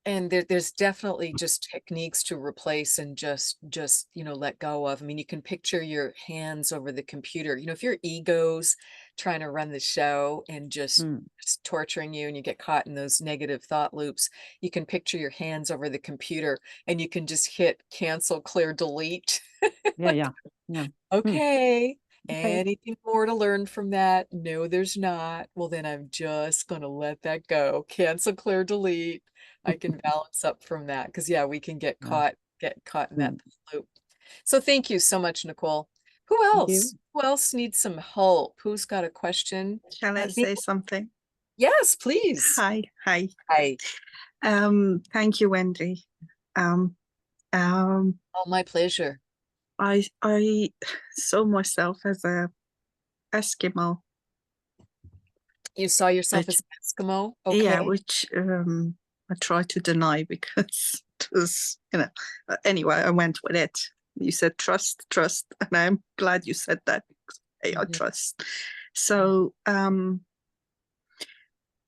there's definitely just techniques to replace and just, let go of. I mean, you can picture your hands over the computer. If your ego's trying to run the show and Mm, just torturing you and you get caught in those negative thought loops, you can picture your hands over the computer and you can just hit cancel, clear, delete. yeah, yeah, yeah. Mm, Okay. okay. Anything more to learn from that? No, there's not. Well, then I'm just gonna let that go. Cancel, clear, delete. I can balance up from that because yeah, we can Yeah. get caught in that Mm. loop. So thank you so much, Nicole. Who Thank else? you. Who else needs some help? Who's got a question? Shall I say something? Yes, please. Hi, hi. Hi. Thank you, Wendy. Um, um, Oh, my pleasure. I saw myself as a Eskimo, You saw yourself which as an Eskimo? yeah, Okay. which I try to deny because it was, anyway, I went with it. You said trust, trust, and I'm glad you said that. Hey, I Mhm. trust. So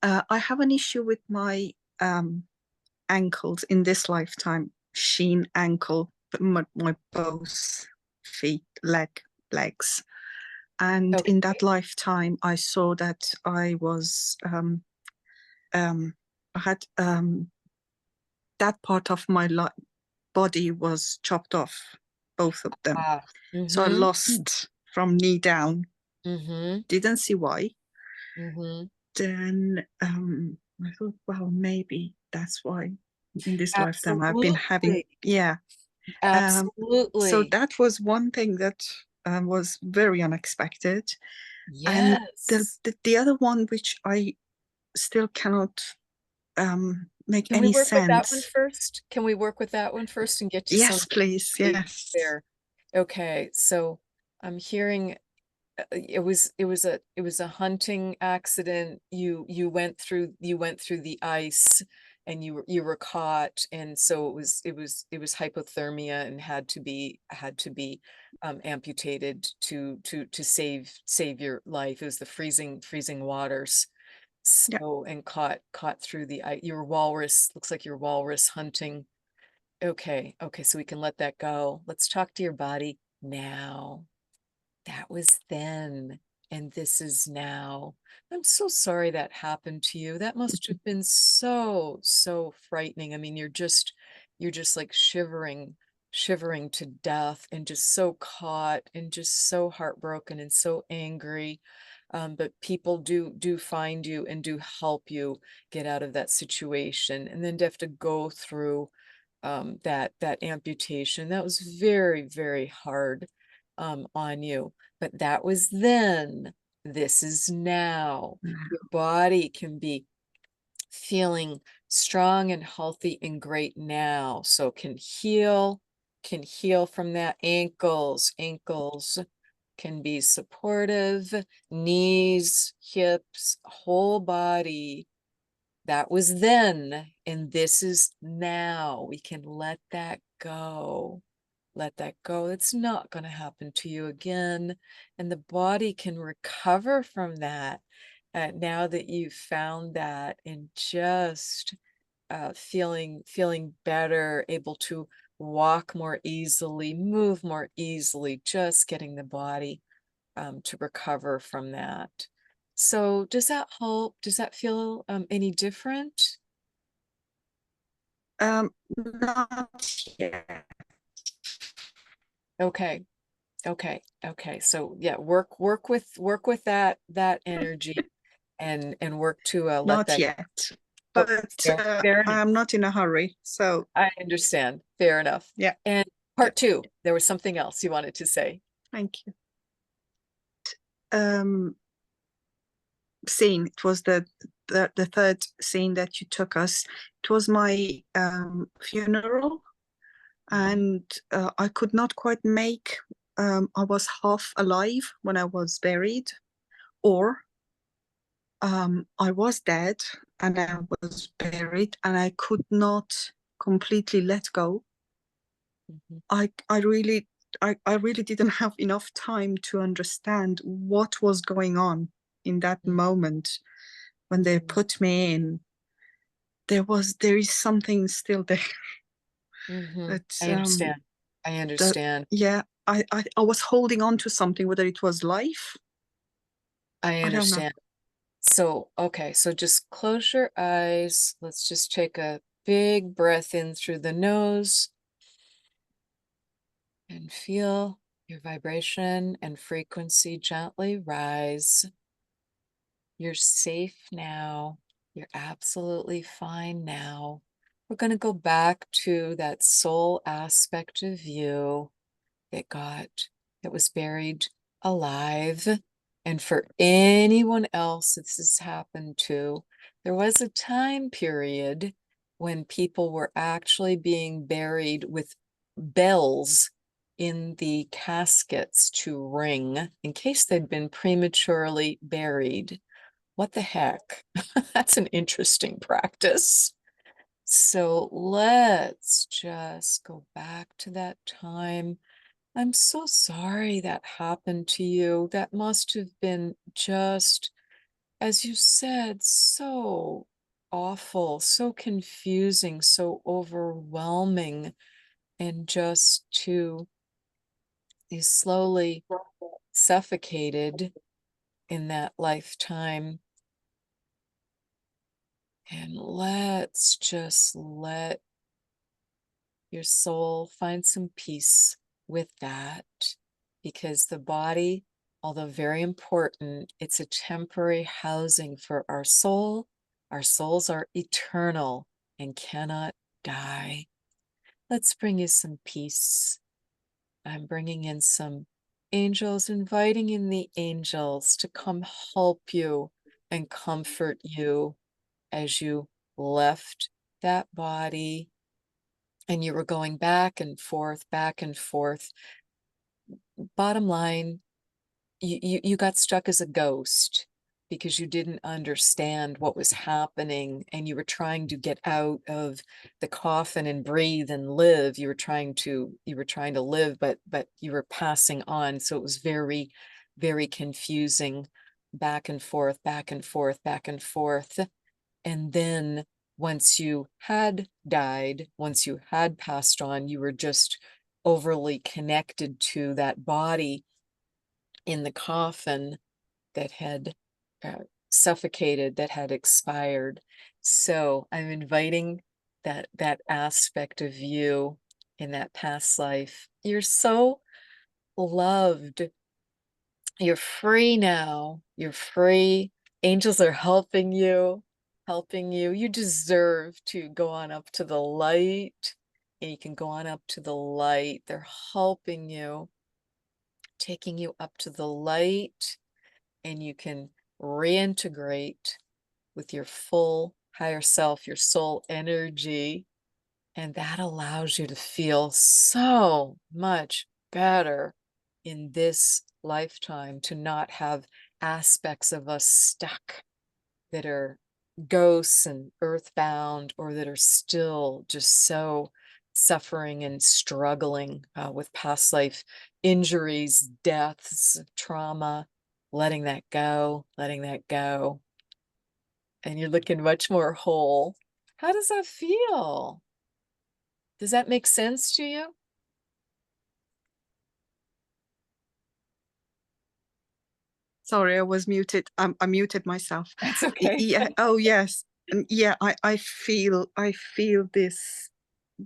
I have an issue with my ankles in this lifetime. Sheen ankle, my both feet, legs. And Okay. in that lifetime, I saw that I had that part of my body was chopped off, both of them. Ah. So I Mm-hmm. lost from knee down. Mm-hmm. Didn't see why. Mm-hmm. Then I thought, well, maybe that's why in this lifetime I've been having, Absolutely. yeah. So Absolutely. that was one thing that was very unexpected. And Yes. the other one, which I still cannot make Can we any work with that one sense. first? Can we work with that one first and get to some Yes, please. basics Yes. there? Okay, so I'm hearing it was a hunting accident. You went through the ice and you were caught, and so it was hypothermia and had to be amputated to save your life. It was the freezing waters. Yeah. So, and caught through the ice. Your walrus, looks like you're walrus hunting. Okay, okay, so we can let that go. Let's talk to your body now. That was then, and this is now. I'm so sorry that happened to you. That must have been so, so frightening. I mean, you're just like shivering to death and just so caught and just so heartbroken and so angry. But people do find you and do help you get out of that situation. And then to have to go through that amputation, that was very, very hard on you. But that was then. This is now. Your body can be feeling strong and healthy and great now. So can heal from that. Ankles can be supportive, knees, hips, whole body. That was then, and this is now. We can let that go. Let that go. It's not going to happen to you again. And the body can recover from that now that you've found that, and just feeling better, able to walk more easily, move more easily, just getting the body to recover from that. So does that help? Does that feel any different? Not yet. Okay. Okay. Okay. So yeah, work with that energy and work to let Not that yet. go. But Fair enough. I'm not in a hurry. So I understand. Fair enough. yeah, And yeah. part two, there was something else you wanted to say. Thank you. Scene. It was the third scene that you took us. It was my funeral, and I could not quite make. I was half alive when I was buried, or I was dead and I was buried, and I could not completely let go. Mhm. I really didn't have enough time to understand what was going on in that Mm. moment when they Mhm. put me in. There is something still there. Mhm. That I understand. I that understand. yeah, I was holding on to something, whether it was life, I I don't know. understand. So, okay, so just close your eyes. Let's just take a big breath in through the nose and feel your vibration and frequency gently rise. You're safe now. You're absolutely fine now. We're going to go back to that soul aspect of you that was buried alive. And for anyone else this has happened to, there was a time period when people were actually being buried with bells in the caskets to ring in case they'd been prematurely buried. What the heck? That's an interesting practice. So let's just go back to that time. I'm so sorry that happened to you. That must have been just, as you said, so awful, so confusing, so overwhelming. And just to be slowly suffocated in that lifetime. And let's just let your soul find some peace with that, because the body, although very important, it's a temporary housing for our soul. Our souls are eternal and cannot die. Let's bring you some peace. I'm bringing in some angels, inviting in the angels to come help you and comfort you as you left that body and you were going back and forth, back and forth. Bottom line, you got stuck as a ghost because you didn't understand what was happening and you were trying to get out of the coffin and breathe and live. You were trying to live, but you were passing on. So it was very, very confusing, back and forth, back and forth, back and forth. And then once you had died, once you had passed on, you were just overly connected to that body in the coffin that had suffocated, that had expired. So I'm inviting that aspect of you in that past life. You're so loved. You're free now. You're free. Angels are helping you, helping you. You deserve to go on up to the light. And you can go on up to the light. They're helping you, taking you up to the light, and you can reintegrate with your full higher self, your soul energy. And that allows you to feel so much better in this lifetime, to not have aspects of us stuck that are ghosts and earthbound, or that are still just so suffering and struggling with past life injuries, deaths, trauma, letting that go, letting that go. And you're looking much more whole. How does that feel? Does that make sense to you? Sorry, I was muted. I muted myself. That's okay. Yeah. Oh, yes. And yeah, I feel this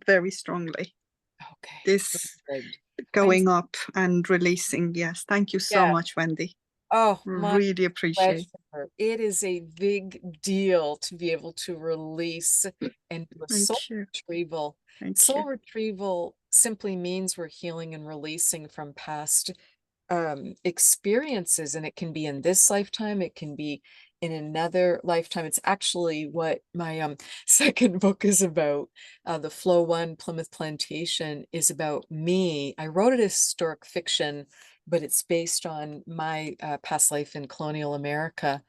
very strongly. Okay, This good. I'm going up and releasing. Yes. Thank you so yeah. much, Wendy. Oh, my Really appreciate. pleasure. It is a big deal to be able to release and do a soul Thank you. retrieval. Thank you. Soul retrieval simply means we're healing and releasing from past experiences, and it can be in this lifetime, it can be in another lifetime. It's actually what my second book is about. The Flow One Plymouth Plantation is about me. I wrote it as historic fiction, but it's based on my past life in colonial America.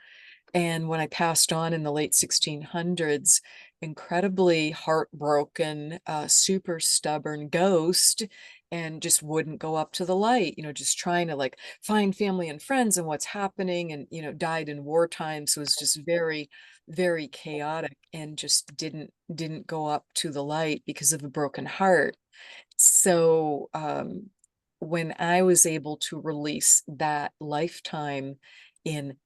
And when I passed on in the late 1600s, incredibly heartbroken, super stubborn ghost, and just wouldn't go up to the light, just trying to like find family and friends and what's happening, and, died in wartime. So it was just very, very chaotic, and just didn't go up to the light because of a broken heart. So when I was able to release that lifetime in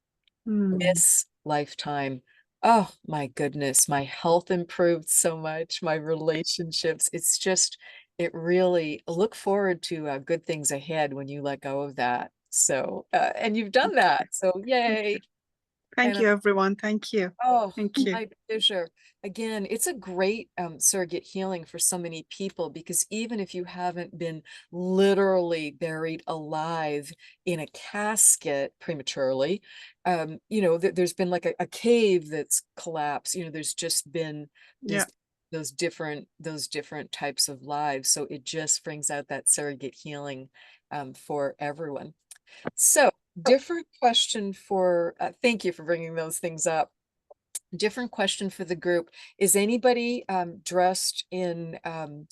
Mm. this lifetime, oh my goodness, my health improved so much, my relationships. It's just, it really look forward to good things ahead when you let go of that. So, and you've done that. So, yay. Thank And you, everyone. Thank you. oh, Thank you. my pleasure. Again, it's a great surrogate healing for so many people, because even if you haven't been literally buried alive in a casket prematurely, there's been like a cave that's collapsed. There's just been Yeah. those different types of lives. So it just brings out that surrogate healing for everyone. So different question for, thank you for bringing those things up. Different question for the group. Is anybody dressed in um,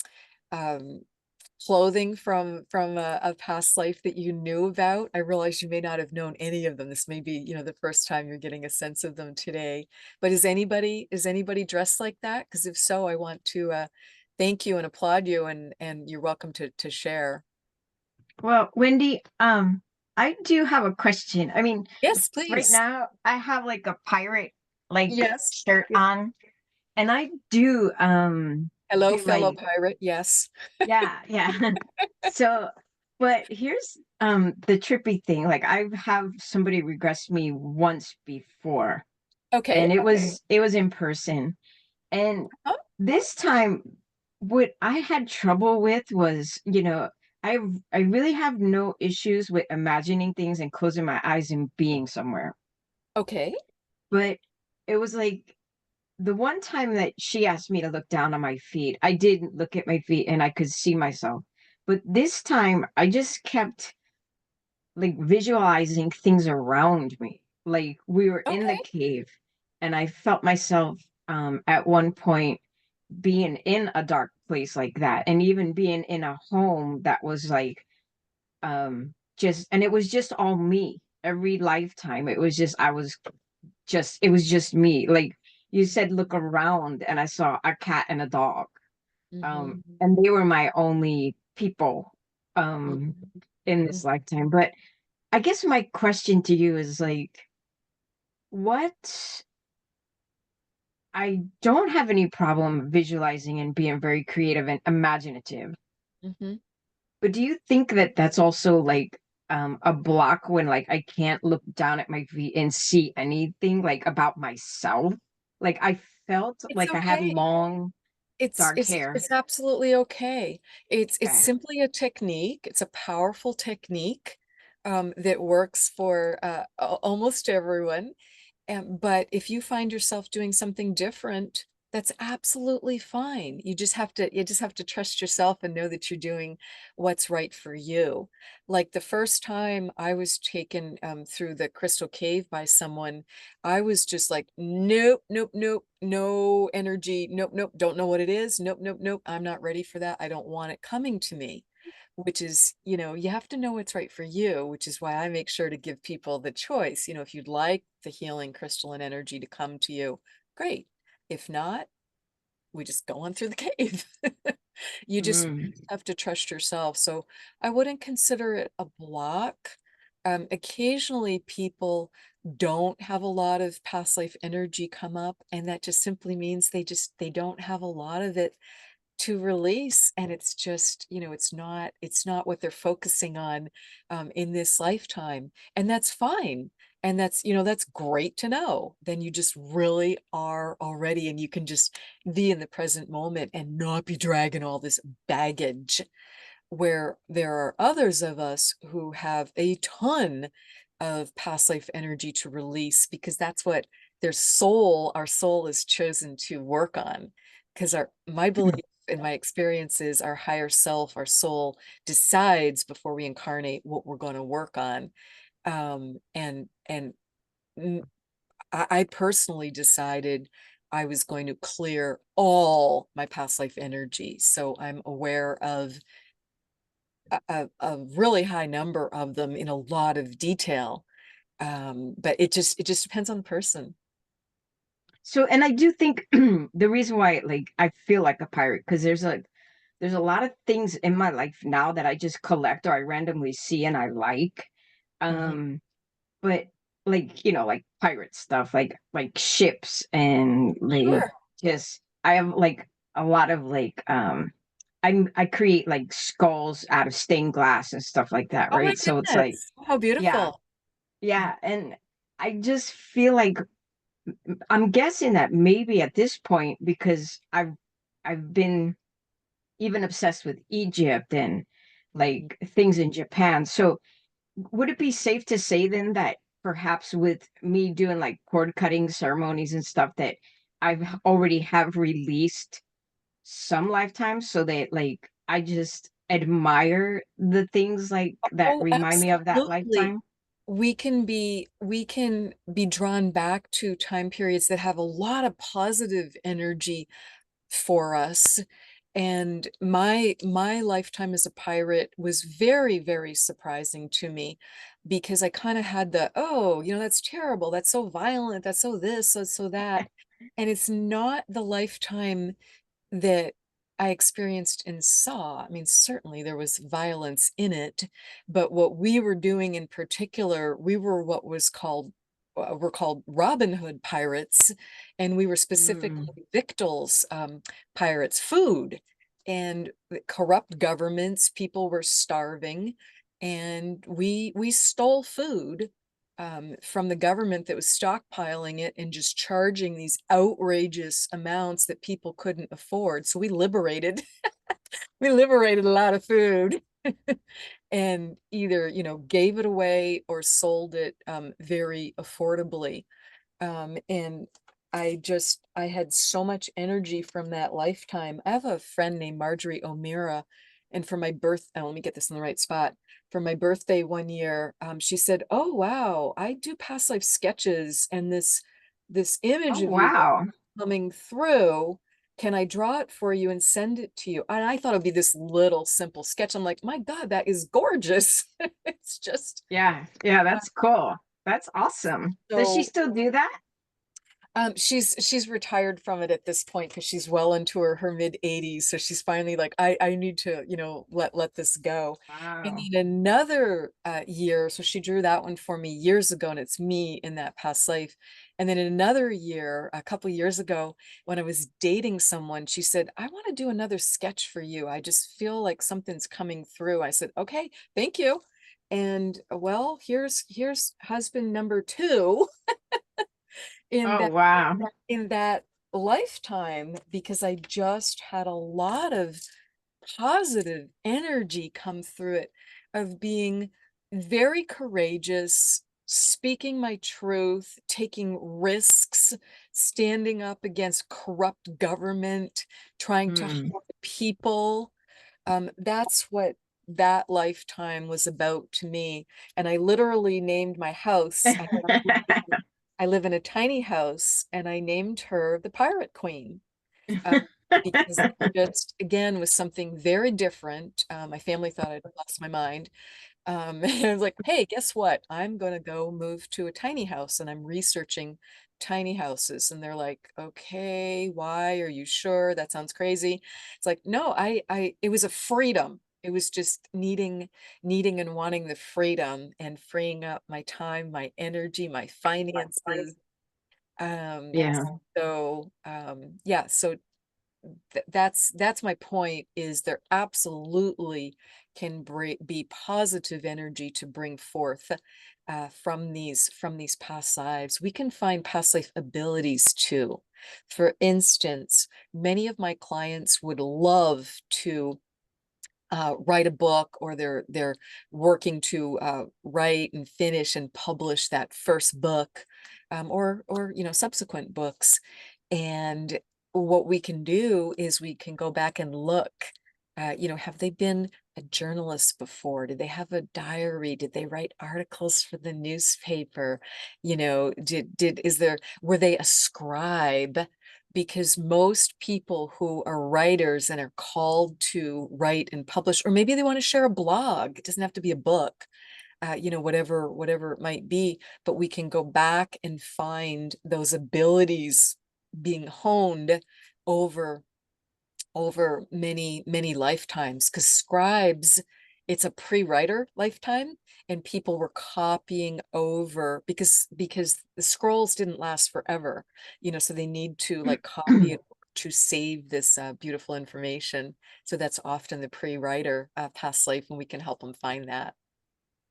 clothing from a past life that you knew about? I realize you may not have known any of them. This may be, the first time you're getting a sense of them today. But is anybody dressed like that? Because if so, I want to thank you and applaud you, and you're welcome to share. Well, Wendy, I do have a question. I mean, Yes, right please. now I have like a pirate like Yes. shirt Yeah. on, and I do Hello, do fellow like pirate. Yes. yeah. So, but here's the trippy thing. Like I have somebody regress me once before, Okay. and it was in person. And Huh? this time, what I had trouble with was, I I really have no issues with imagining things and closing my eyes and being somewhere. Okay. But it was like the one time that she asked me to look down on my feet, I did look at my feet and I could see myself. But this time, I just kept like visualizing things around me. Like we were in the Okay. cave, and I felt myself at one point being in a dark place like that, and even being in a home that was like just, and it was just all me. Every lifetime it was just, I was just, it was just me. Like you said, look around, and I saw a cat and a dog, Mhm. and they were my only people Mhm. in this lifetime. But I guess my question to you is like, what, I don't have any problem visualizing and being very creative and imaginative. Mhm. But do you think that that's also like a block when like I can't look down at my feet and see anything like about myself? Like I felt It's like I had okay. long It's dark it's hair. it's absolutely okay. It's Okay. simply a technique. It's a powerful technique that works for almost everyone. But if you find yourself doing something different, that's absolutely fine. You just have to trust yourself and know that you're doing what's right for you. Like the first time I was taken through the crystal cave by someone, I was just like, nope, nope, nope, no energy, nope, nope, don't know what it is, nope, nope, nope, I'm not ready for that. I don't want it coming to me. Which is, you have to know what's right for you, which is why I make sure to give people the choice. If you'd like the healing crystalline energy to come to you, great. If not, we just go on through the cave. You just Mm, have to trust yourself. So I wouldn't consider it a block. Occasionally people don't have a lot of past life energy come up, and that just simply means they don't have a lot of it to release, and it's just, it's not what they're focusing on in this lifetime, and that's fine. And that's great to know. Then you just really are already, and you can just be in the present moment and not be dragging all this baggage, where there are others of us who have a ton of past life energy to release, because that's what our soul is chosen to work on. Because my belief and my experiences, our higher self, our soul decides before we incarnate what we're going to work on. And I personally decided I was going to clear all my past life energy. So I'm aware of a really high number of them in a lot of detail. But it just depends on the person. So, and I do think the reason why like I feel like a pirate, because there's a lot of things in my life now that I just collect or I randomly see and I like. Mhm. Um, but like, like pirate stuff, like ships and like Sure. just I have like a lot of like I create like skulls out of stained glass and stuff like that, Oh my right? So it's like, goodness. How yeah, beautiful. yeah. And I just feel like I'm guessing that maybe at this point, because I've been even obsessed with Egypt and like things in Japan. So would it be safe to say then that perhaps with me doing like cord cutting ceremonies and stuff that I've already have released some lifetimes so that like I just admire the things like that Oh, remind me of that absolutely. lifetime? We can be drawn back to time periods that have a lot of positive energy for us. And my lifetime as a pirate was very, very surprising to me because I kind of had the, oh, that's terrible, that's so violent, that's so this, so that. And it's not the lifetime that I experienced and saw. I mean, certainly there was violence in it, but what we were doing in particular, we were what was called we're called Robin Hood pirates, and we were Mm. specifically victuals pirates, food, and the corrupt governments. People were starving, and we stole food from the government that was stockpiling it and just charging these outrageous amounts that people couldn't afford. So we liberated we liberated a lot of food and either, gave it away or sold it very affordably. And I had so much energy from that lifetime. I have a friend named Marjorie O'Meara, and for my let me get this in the right spot. For my birthday one year, she said, "Oh wow, I do past life sketches, and this Oh image of you wow. coming through. Can I draw it for you and send it to you?" And I thought it'd be this little simple sketch. I'm like, my God, that is gorgeous. It's just Yeah. Yeah, that's cool. That's awesome. Does she so still do that? she's retired from it at this point because she's well into her mid 80s. So she's finally like, I need to, let this go. And Wow. then another year, so she drew that one for me years ago, and it's me in that past life. And then in another year, a couple years ago, when I was dating someone, she said, "I want to do another sketch for you. I just feel like something's coming through." I said, "Okay, thank you." And well, here's husband number two in Oh that wow. in that lifetime, because I just had a lot of positive energy come through it, of being very courageous, speaking my truth, taking risks, standing up against corrupt government, trying to Hmm. help people. That's what that lifetime was about to me. And I literally named my house. I live in a tiny house, and I named her the Pirate Queen uh, because it just, again, was something very different. My family thought I'd lost my mind. And I was like, hey, guess what? I'm going to go move to a tiny house, and I'm researching tiny houses. And they're like, okay, why? Are you sure? That sounds crazy. It's like, no, it was a freedom. It was just needing and wanting the freedom and freeing up my time, my energy, my finances. Um, Yeah. yeah, so that's my point, is there absolutely can be positive energy to bring forth from these past lives. We can find past life abilities too. For instance, many of my clients would love to write a book, or they're working to write and finish and publish that first book, or subsequent books. And what we can do is we can go back and look, have they been a journalist before? Did they have a diary? Did they write articles for the newspaper? You know, were they a scribe? Because most people who are writers and are called to write and publish, or maybe they want to share a blog, it doesn't have to be a book, you know, whatever it might be, but we can go back and find those abilities being honed over many lifetimes, because scribes, it's a pre-writer lifetime, and people were copying over because the scrolls didn't last forever, you know, so they need to like copy it to save this beautiful information. So that's often the pre-writer past life, and we can help them find that.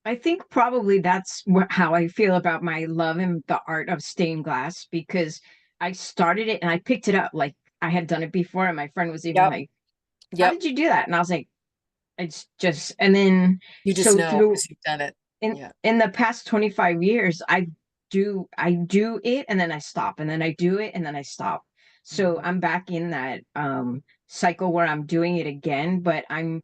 I think probably that's how I feel about my love and the art of stained glass, because I started it and I picked it up like I had done it before, and my friend was even Yep. like, "How Yep. did you do that?" And I was like, "It's just." And then You just so know through because you've done it. in Yeah. in the past 25 years, I do it and then I stop, and then I do it and then I stop. So Mhm. I'm back in that cycle where I'm doing it again, but I'm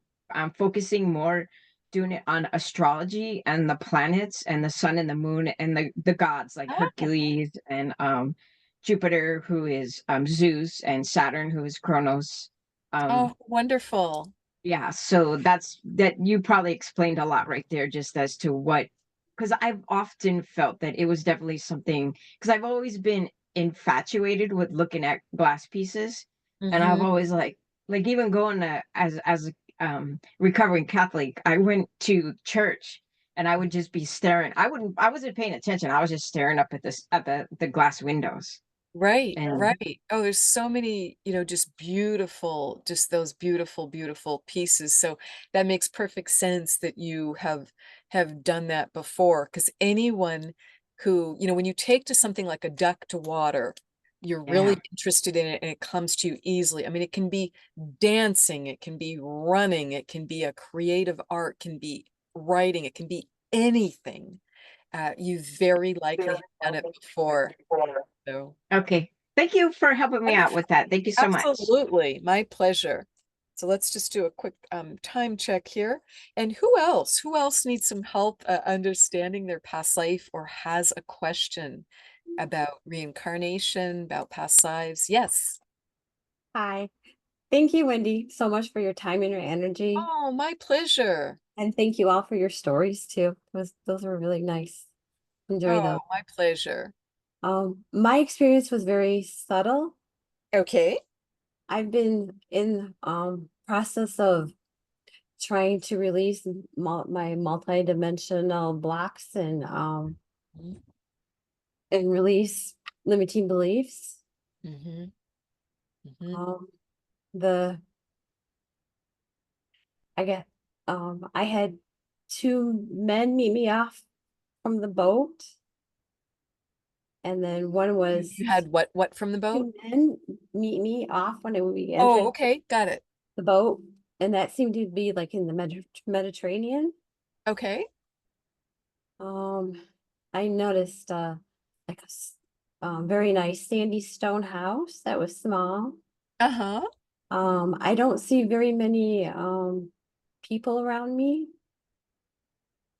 focusing more doing it on astrology and the planets and the sun and the moon and the gods like Ah, Hercules and Jupiter, who is Zeus, and Saturn, who is Kronos. Um oh, wonderful. yeah, so that you probably explained a lot right there, just as to what, because I've often felt that it was definitely something, because I've always been infatuated with looking at glass pieces, and I've Hmm. always like even going to as a recovering Catholic, I went to church and I would just be staring. I wasn't paying attention. I was just staring up at this at the glass windows. Right, And right. Oh, there's so many, you know, just beautiful, just those beautiful pieces. So that makes perfect sense that you have done that before. Because anyone who, you know, when you take to something like a duck to water, you're yeah. really interested in it and it comes to you easily. I mean, it can be dancing, it can be running, it can be a creative art, can be writing, it can be anything. You very likely have done it before. So. Okay. Thank you for helping me out Wonderful. with that. Thank you so much. Absolutely. My pleasure. So let's just do a quick time check here. And who else? Who else needs some help understanding their past life or has a question about reincarnation, about past lives? Yes. Hi. Thank you, Wendy, so much for your time and your energy. Oh, my pleasure. And thank you all for your stories too. Those were really nice. Enjoy Oh, those. my pleasure. My experience was very subtle. Okay. I've been in process of trying to release my multi-dimensional blocks and release limiting beliefs. Mm-hmm. Mm-hmm. Um the I get I had two men meet me off from the boat. And then one was You had what from the boat? two men meet me off when we Oh, entered okay. Got it. the boat, and that seemed to be like in the Mediterranean. Okay. Um, I noticed like very nice sandy stone house that was small. Uh-huh. I don't see very many people around me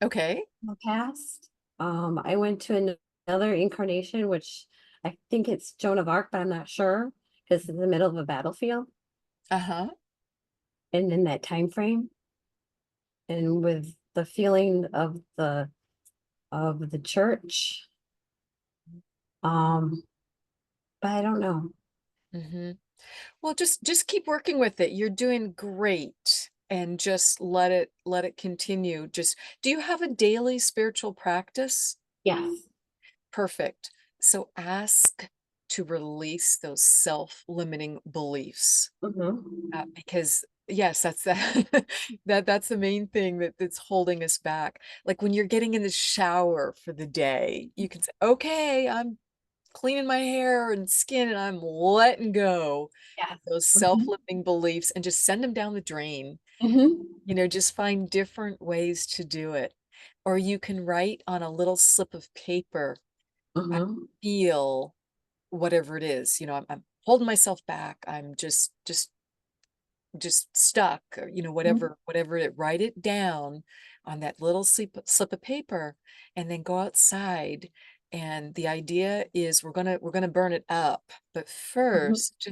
Okay. in the past. I went to another incarnation, which I think it's Joan of Arc, but I'm not sure because it's in the middle of a battlefield. Uh-huh. And in that time frame, and with the feeling of the church, um but I don't know. Mm-hmm. Well, just keep working with it. You're doing great. And just let it continue. Just do you have a daily spiritual practice? Yes. Perfect. So ask to release those self-limiting beliefs. Mm-hmm. Because yes, that's that that's the main thing that's holding us back. Like when you're getting in the shower for the day, you can say, okay, I'm cleaning my hair and skin and I'm letting go Yes. those Mm-hmm. self-limiting beliefs and just send them down the drain. Mm-hmm. You know, just find different ways to do it. Or you can write on a little slip of paper, I Mm-hmm. feel whatever it is, you know, I'm holding myself back. I'm just just stuck, or whatever it, write it down on that little slip of paper, and then go outside. And the idea is we're gonna burn it up, but first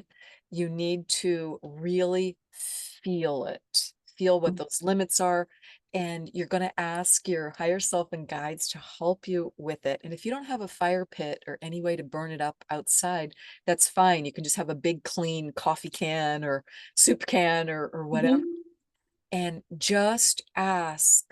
you need to really feel it, feel what those limits are, and you're going to ask your higher self and guides to help you with it. And if you don't have a fire pit or any way to burn it up outside, that's fine. You can just have a big clean coffee can or soup can or whatever, and just ask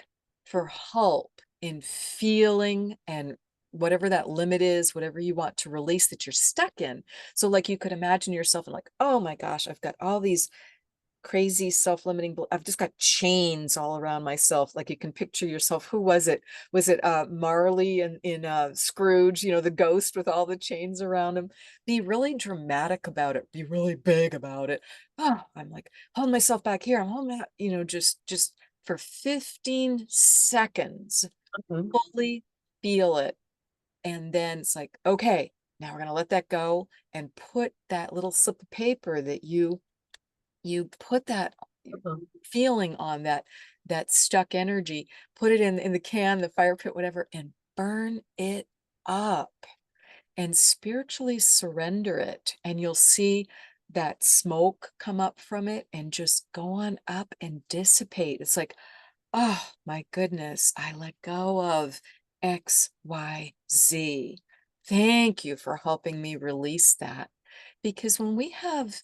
for help in feeling and whatever that limit is, whatever you want to release that you're stuck in. So like you could imagine yourself and like, oh my gosh, I've got all these crazy self-limiting, I've just got chains all around myself. Like you can picture yourself. Who was it? Was it Marley in Scrooge, the ghost with all the chains around him? Be really dramatic about it. Be really big about it. Oh, I'm like holding myself back here. I'm holding that, just for 15 seconds, fully feel it. And then it's like, okay, now we're going to let that go and put that little slip of paper that you put that feeling on, that stuck energy, put it in the can, the fire pit, whatever, and burn it up and spiritually surrender it. And you'll see that smoke come up from it and just go on up and dissipate. It's like, oh my goodness, I let go of X, Y, Z. Thank you for helping me release that. Because when we have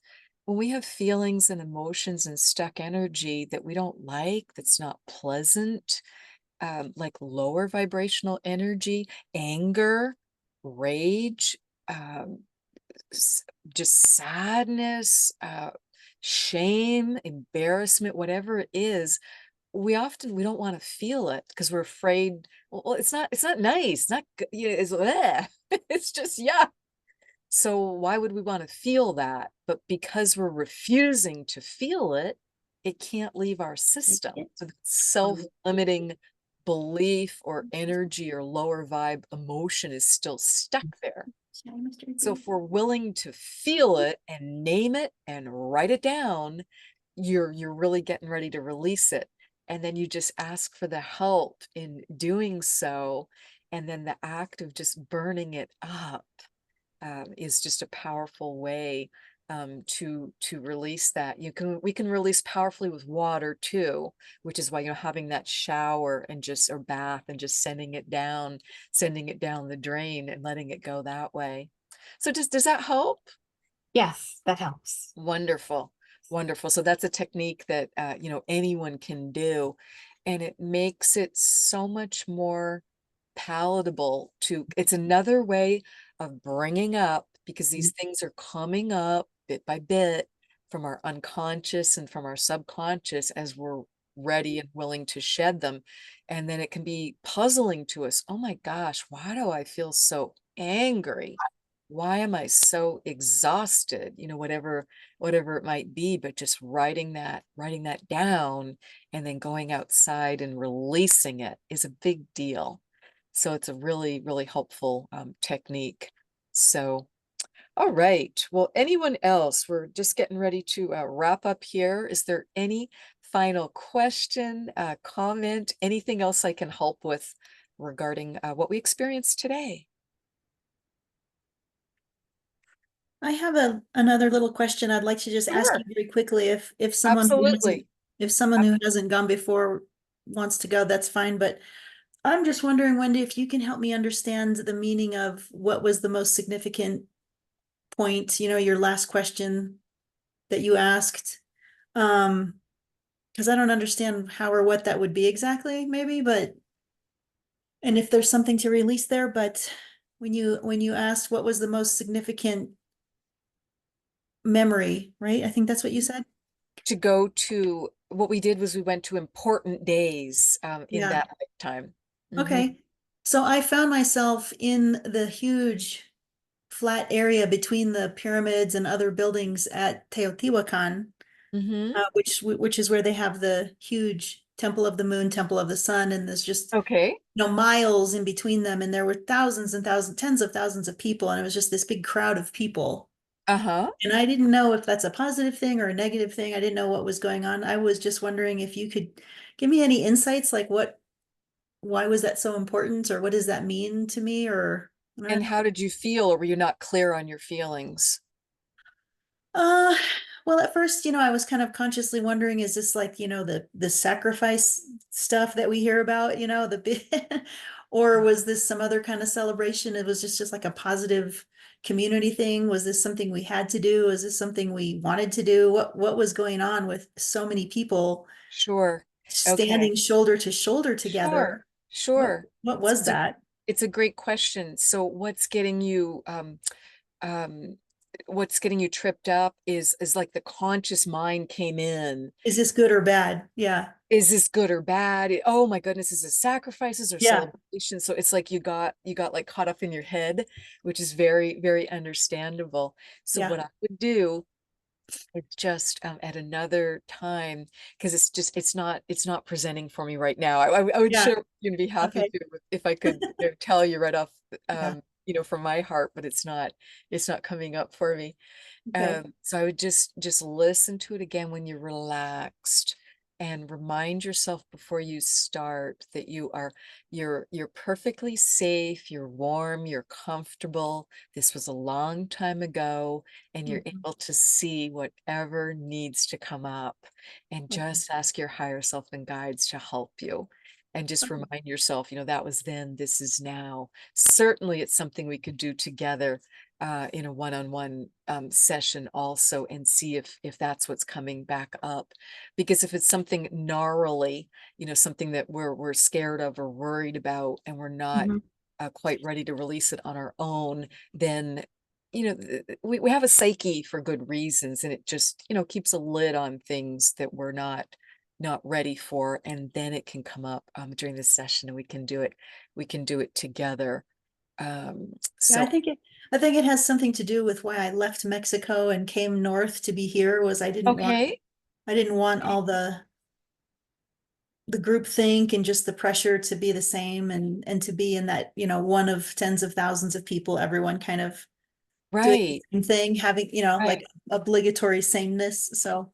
feelings and emotions and stuck energy that we don't like, that's not pleasant, like lower vibrational energy, anger, rage, um, just sadness, shame, embarrassment, whatever it is, we don't want to feel it because we're afraid. Well, it's not nice. It's not good. It's bleh. It's just yeah. So why would we want to feel that? But because we're refusing to feel it, it can't leave our system. So the self-limiting belief or energy or lower vibe emotion is still stuck there. So if we're willing to feel it and name it and write it down, you're really getting ready to release it. And then you just ask for the help in doing so. And then the act of just burning it up is just a powerful way to release that. We can release powerfully with water too, which is why having that shower and just or bath and just sending it down the drain and letting it go that way. So does that help? Yes, that helps. Wonderful. Wonderful. So that's a technique that anyone can do, and it makes it so much more palatable to. It's another way of bringing up, because these things are coming up bit by bit from our unconscious and from our subconscious as we're ready and willing to shed them. And then it can be puzzling to us. Oh my gosh, why do I feel so angry? Why am I so exhausted? Whatever it might be, but just writing that down and then going outside and releasing it is a big deal. So it's a really, really helpful technique. So, all right. Well, anyone else? We're just getting ready to wrap up here. Is there any final question, comment, anything else I can help with regarding what we experienced today? I have another little question I'd like to just ask Sure. you very quickly. If someone Absolutely. who hasn't gone before wants to go, that's fine. But I'm just wondering, Wendy, if you can help me understand the meaning of what was the most significant point, your last question that you asked. Because I don't understand how or what that would be exactly, maybe, and if there's something to release there, but when you asked what was the most significant memory, right? I think that's what you said. To go to what we did was we went to important days in Yeah. that lifetime. Okay. So I found myself in the huge flat area between the pyramids and other buildings at Teotihuacan, which is where they have the huge Temple of the Moon, Temple of the Sun, and there's just Okay. miles in between them, and there were thousands and thousands, tens of thousands of people, and it was just this big crowd of people. Uh-huh. And I didn't know if that's a positive thing or a negative thing. I didn't know what was going on. I was just wondering if you could give me any insights, like why was that so important, or what does that mean to me, or And how did you feel, or were you not clear on your feelings? Uh, well, at first, I was kind of consciously wondering, is this like, the sacrifice stuff that we hear about, the big, or was this some other kind of celebration? It was just like a positive community thing. Was this something we had to do? Was this something we wanted to do? What was going on with so many people Sure. Okay. standing shoulder to shoulder Sure. together? What Sure. what So was that? it's a great question. So um what's getting you tripped up is like the conscious mind came in. Is this good or bad? Yeah. Is this good or bad? Oh my goodness, is this sacrifices or Yeah. celebration? So it's like you got like caught up in your head, which is very, very understandable. So Yeah. what I would do, it's just at another time, because it's not presenting for me right now. I would Yeah. share with you and be happy Okay. to if I could tell you right off Yeah. from my heart, but it's not coming up for me. Okay. So I would just listen to it again when you're relaxed, and remind yourself before you start that you're perfectly safe, you're warm, you're comfortable. This was a long time ago, and you're Mhm. able to see whatever needs to come up, and Okay. just ask your higher self and guides to help you. And just Okay. remind yourself, that was then, this is now. Certainly, it's something we could do together in a one-on-one session also, and see if that's what's coming back up. Because if it's something gnarly, something that we're scared of or worried about, and we're not Mhm. quite ready to release it on our own, then we have a psyche for good reasons, and it just keeps a lid on things that we're not ready for, and then it can come up during the session, and we can do it together. Yeah, I So think it has something to do with why I left Mexico and came north to be here, was okay. I didn't want all the group think and just the pressure to be the same, and to be in that, one of tens of thousands of people, everyone kind of doing the Right, same thing, having, like right, obligatory sameness. So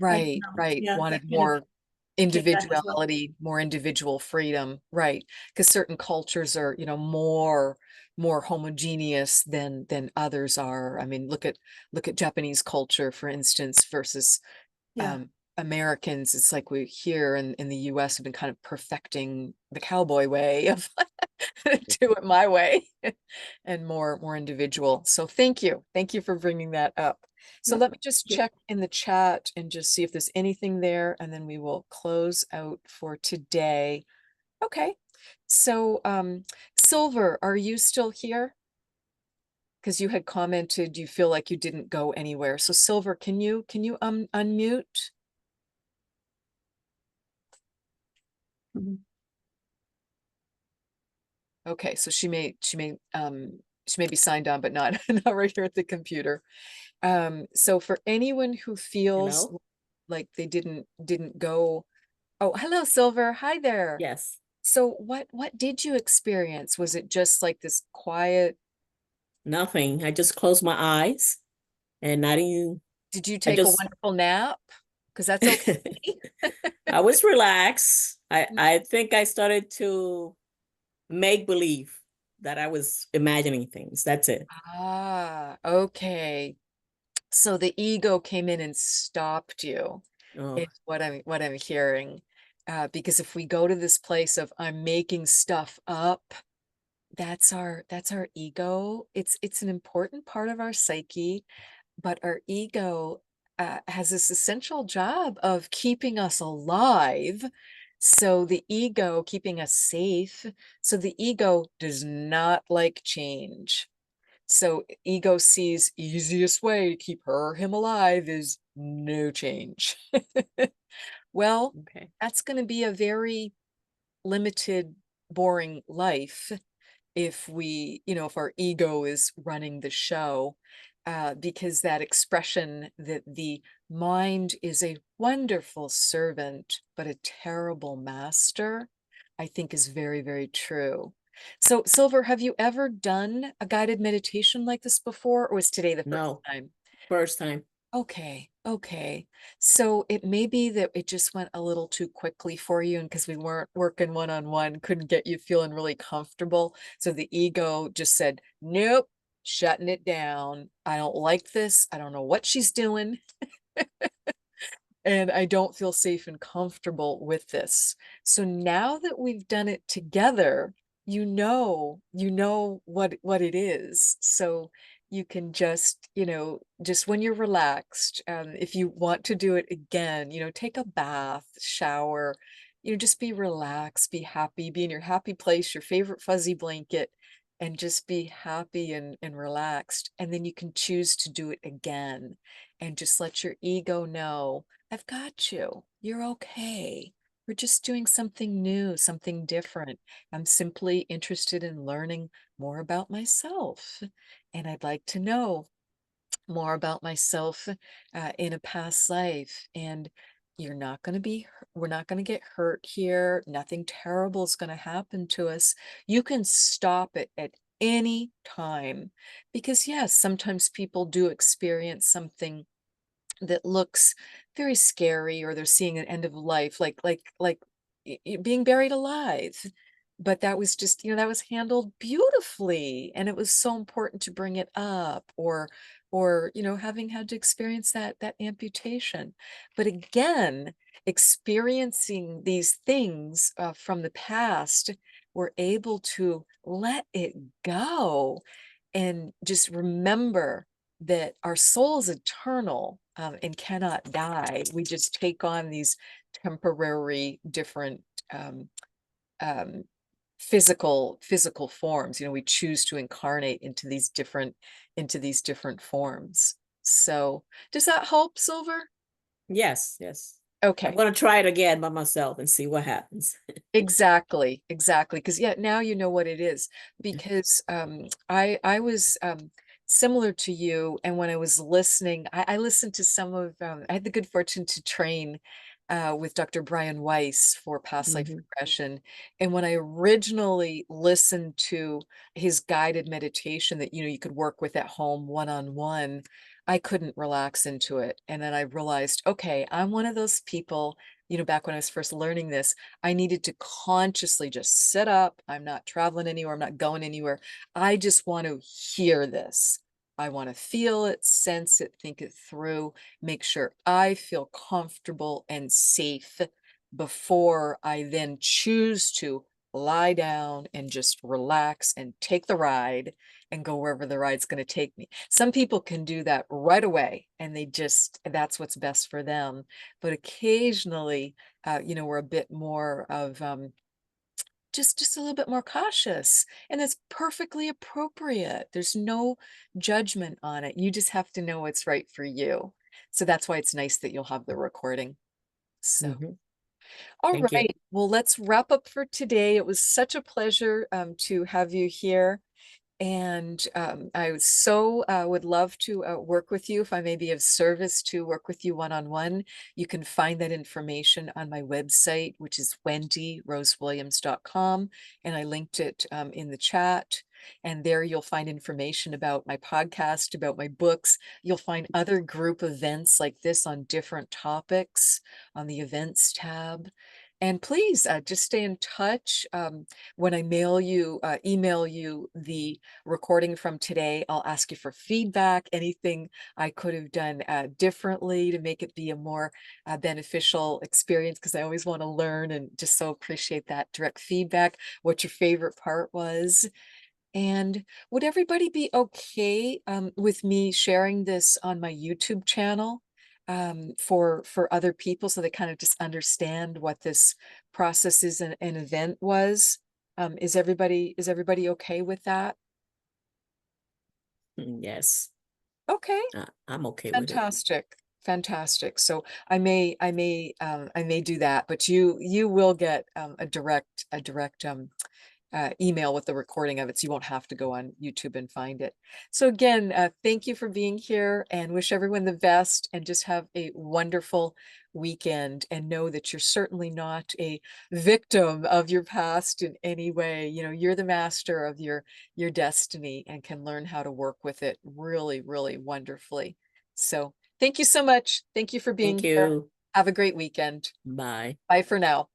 I don't right, know. right. Yeah, that Wanted kind of more came back as well. individuality, more individual freedom, right? Because certain cultures are, more homogeneous than others are. I mean, look at Japanese culture, for instance, versus Yeah. Americans. It's like we here in the US have been kind of perfecting the cowboy way of do it my way, and more individual. So thank you for bringing that up. So Yep. let me just check in the chat and just see if there's anything there, and then we will close out for today. Okay. So Silver, are you still here? Because you had commented you feel like you didn't go anywhere. So Silver, can you unmute? Mhm. Okay, so she may be signed on, but not not right here at the computer. So for anyone who feels Hello? like they didn't go, oh, hello, Silver. Hi there. Yes. So what did you experience? Was it just like this quiet? Nothing. I just closed my eyes and not even, Did you I take a just wonderful nap? Because that's okay. I was relaxed. I think I started to make believe that I was imagining things. That's it. Ah, okay. So the ego came in and stopped you, Oh, is what I'm hearing. Because if we go to this place of I'm making stuff up, that's our ego. It's an important part of our psyche, but our ego has this essential job of keeping us alive. So the ego keeping us safe. So the ego does not like change. So ego sees easiest way to keep her or him alive is no change. Well, okay. that's going to be a very limited, boring life if our ego is running the show, because that expression that the mind is a wonderful servant, but a terrible master, I think is very, very true. So, Silver, have you ever done a guided meditation like this before, or was today the first No, time? First time. Okay, okay. So it may be that it just went a little too quickly for you, and because we weren't working one-on-one, couldn't get you feeling really comfortable. So the ego just said, nope, shutting it down. I don't like this. I don't know what she's doing. And I don't feel safe and comfortable with this. So now that we've done it together, you know what it is. So you can just, just when you're relaxed, if you want to do it again, take a bath, shower, just be relaxed, be happy, be in your happy place, your favorite fuzzy blanket, and just be happy and relaxed. And then you can choose to do it again and just let your ego know, I've got you. You're okay. We're just doing something new, something different. I'm simply interested in learning more about myself. And I'd like to know more about myself in a past life. And we're not going to get hurt here. Nothing terrible is going to happen to us. You can stop it at any time because, yes, sometimes people do experience something that looks very scary, or they're seeing an end of life, like being buried alive. But that was just, that was handled beautifully, and it was so important to bring it up, or having had to experience that amputation. But again, experiencing these things from the past, we're able to let it go and just remember that our soul is eternal, and cannot die. We just take on these temporary, different um, um, physical forms. We choose to incarnate into these different forms. So, does that help, Silver? Yes, yes. I'm Okay. gonna try it again by myself and see what happens. Exactly, exactly. Because yeah, now you know what it is. Because I was similar to you, and when I was listening, I listened to some of I had the good fortune to train with Dr. Brian Weiss for past life Mhm. regression. And when I originally listened to his guided meditation that you could work with at home one-on-one, I couldn't relax into it. And then I realized, okay, I'm one of those people, back when I was first learning this, I needed to consciously just sit up. I'm not traveling anywhere. I'm not going anywhere. I just want to hear this. I want to feel it, sense it, think it through, make sure I feel comfortable and safe before I then choose to lie down and just relax and take the ride and go wherever the ride's going to take me. Some people can do that right away, and that's what's best for them. But occasionally, we're a bit more of just a little bit more cautious, and that's perfectly appropriate. There's no judgment on it. You just have to know what's right for you. So that's why it's nice that you'll have the recording. So, Mhm. all Thank you. right. Well, let's wrap up for today. It was such a pleasure to have you here. And I would love to work with you if I may be of service to work with you one-on-one. You can find that information on my website, which is wendyrosewilliams.com. And I linked it in the chat. And there you'll find information about my podcast, about my books. You'll find other group events like this on different topics on the events tab. And please just stay in touch. When I email you the recording from today, I'll ask you for feedback, anything I could have done differently to make it be a more beneficial experience, because I always want to learn and just so appreciate that direct feedback, what your favorite part was. And would everybody be okay with me sharing this on my YouTube channel for other people, so they kind of just understand what this process is, an event was? Is everybody okay with that? Yes, Okay, I'm okay with it. fantastic. Fantastic. So I may do that, but you will get a direct email with the recording of it, so you won't have to go on YouTube and find it. So again, thank you for being here, and wish everyone the best, and just have a wonderful weekend, and know that you're certainly not a victim of your past in any way. You're the master of your destiny, and can learn how to work with it really, really wonderfully. So thank you so much. Thank you for being Thank here. you. Have a great weekend. Bye. Bye for now.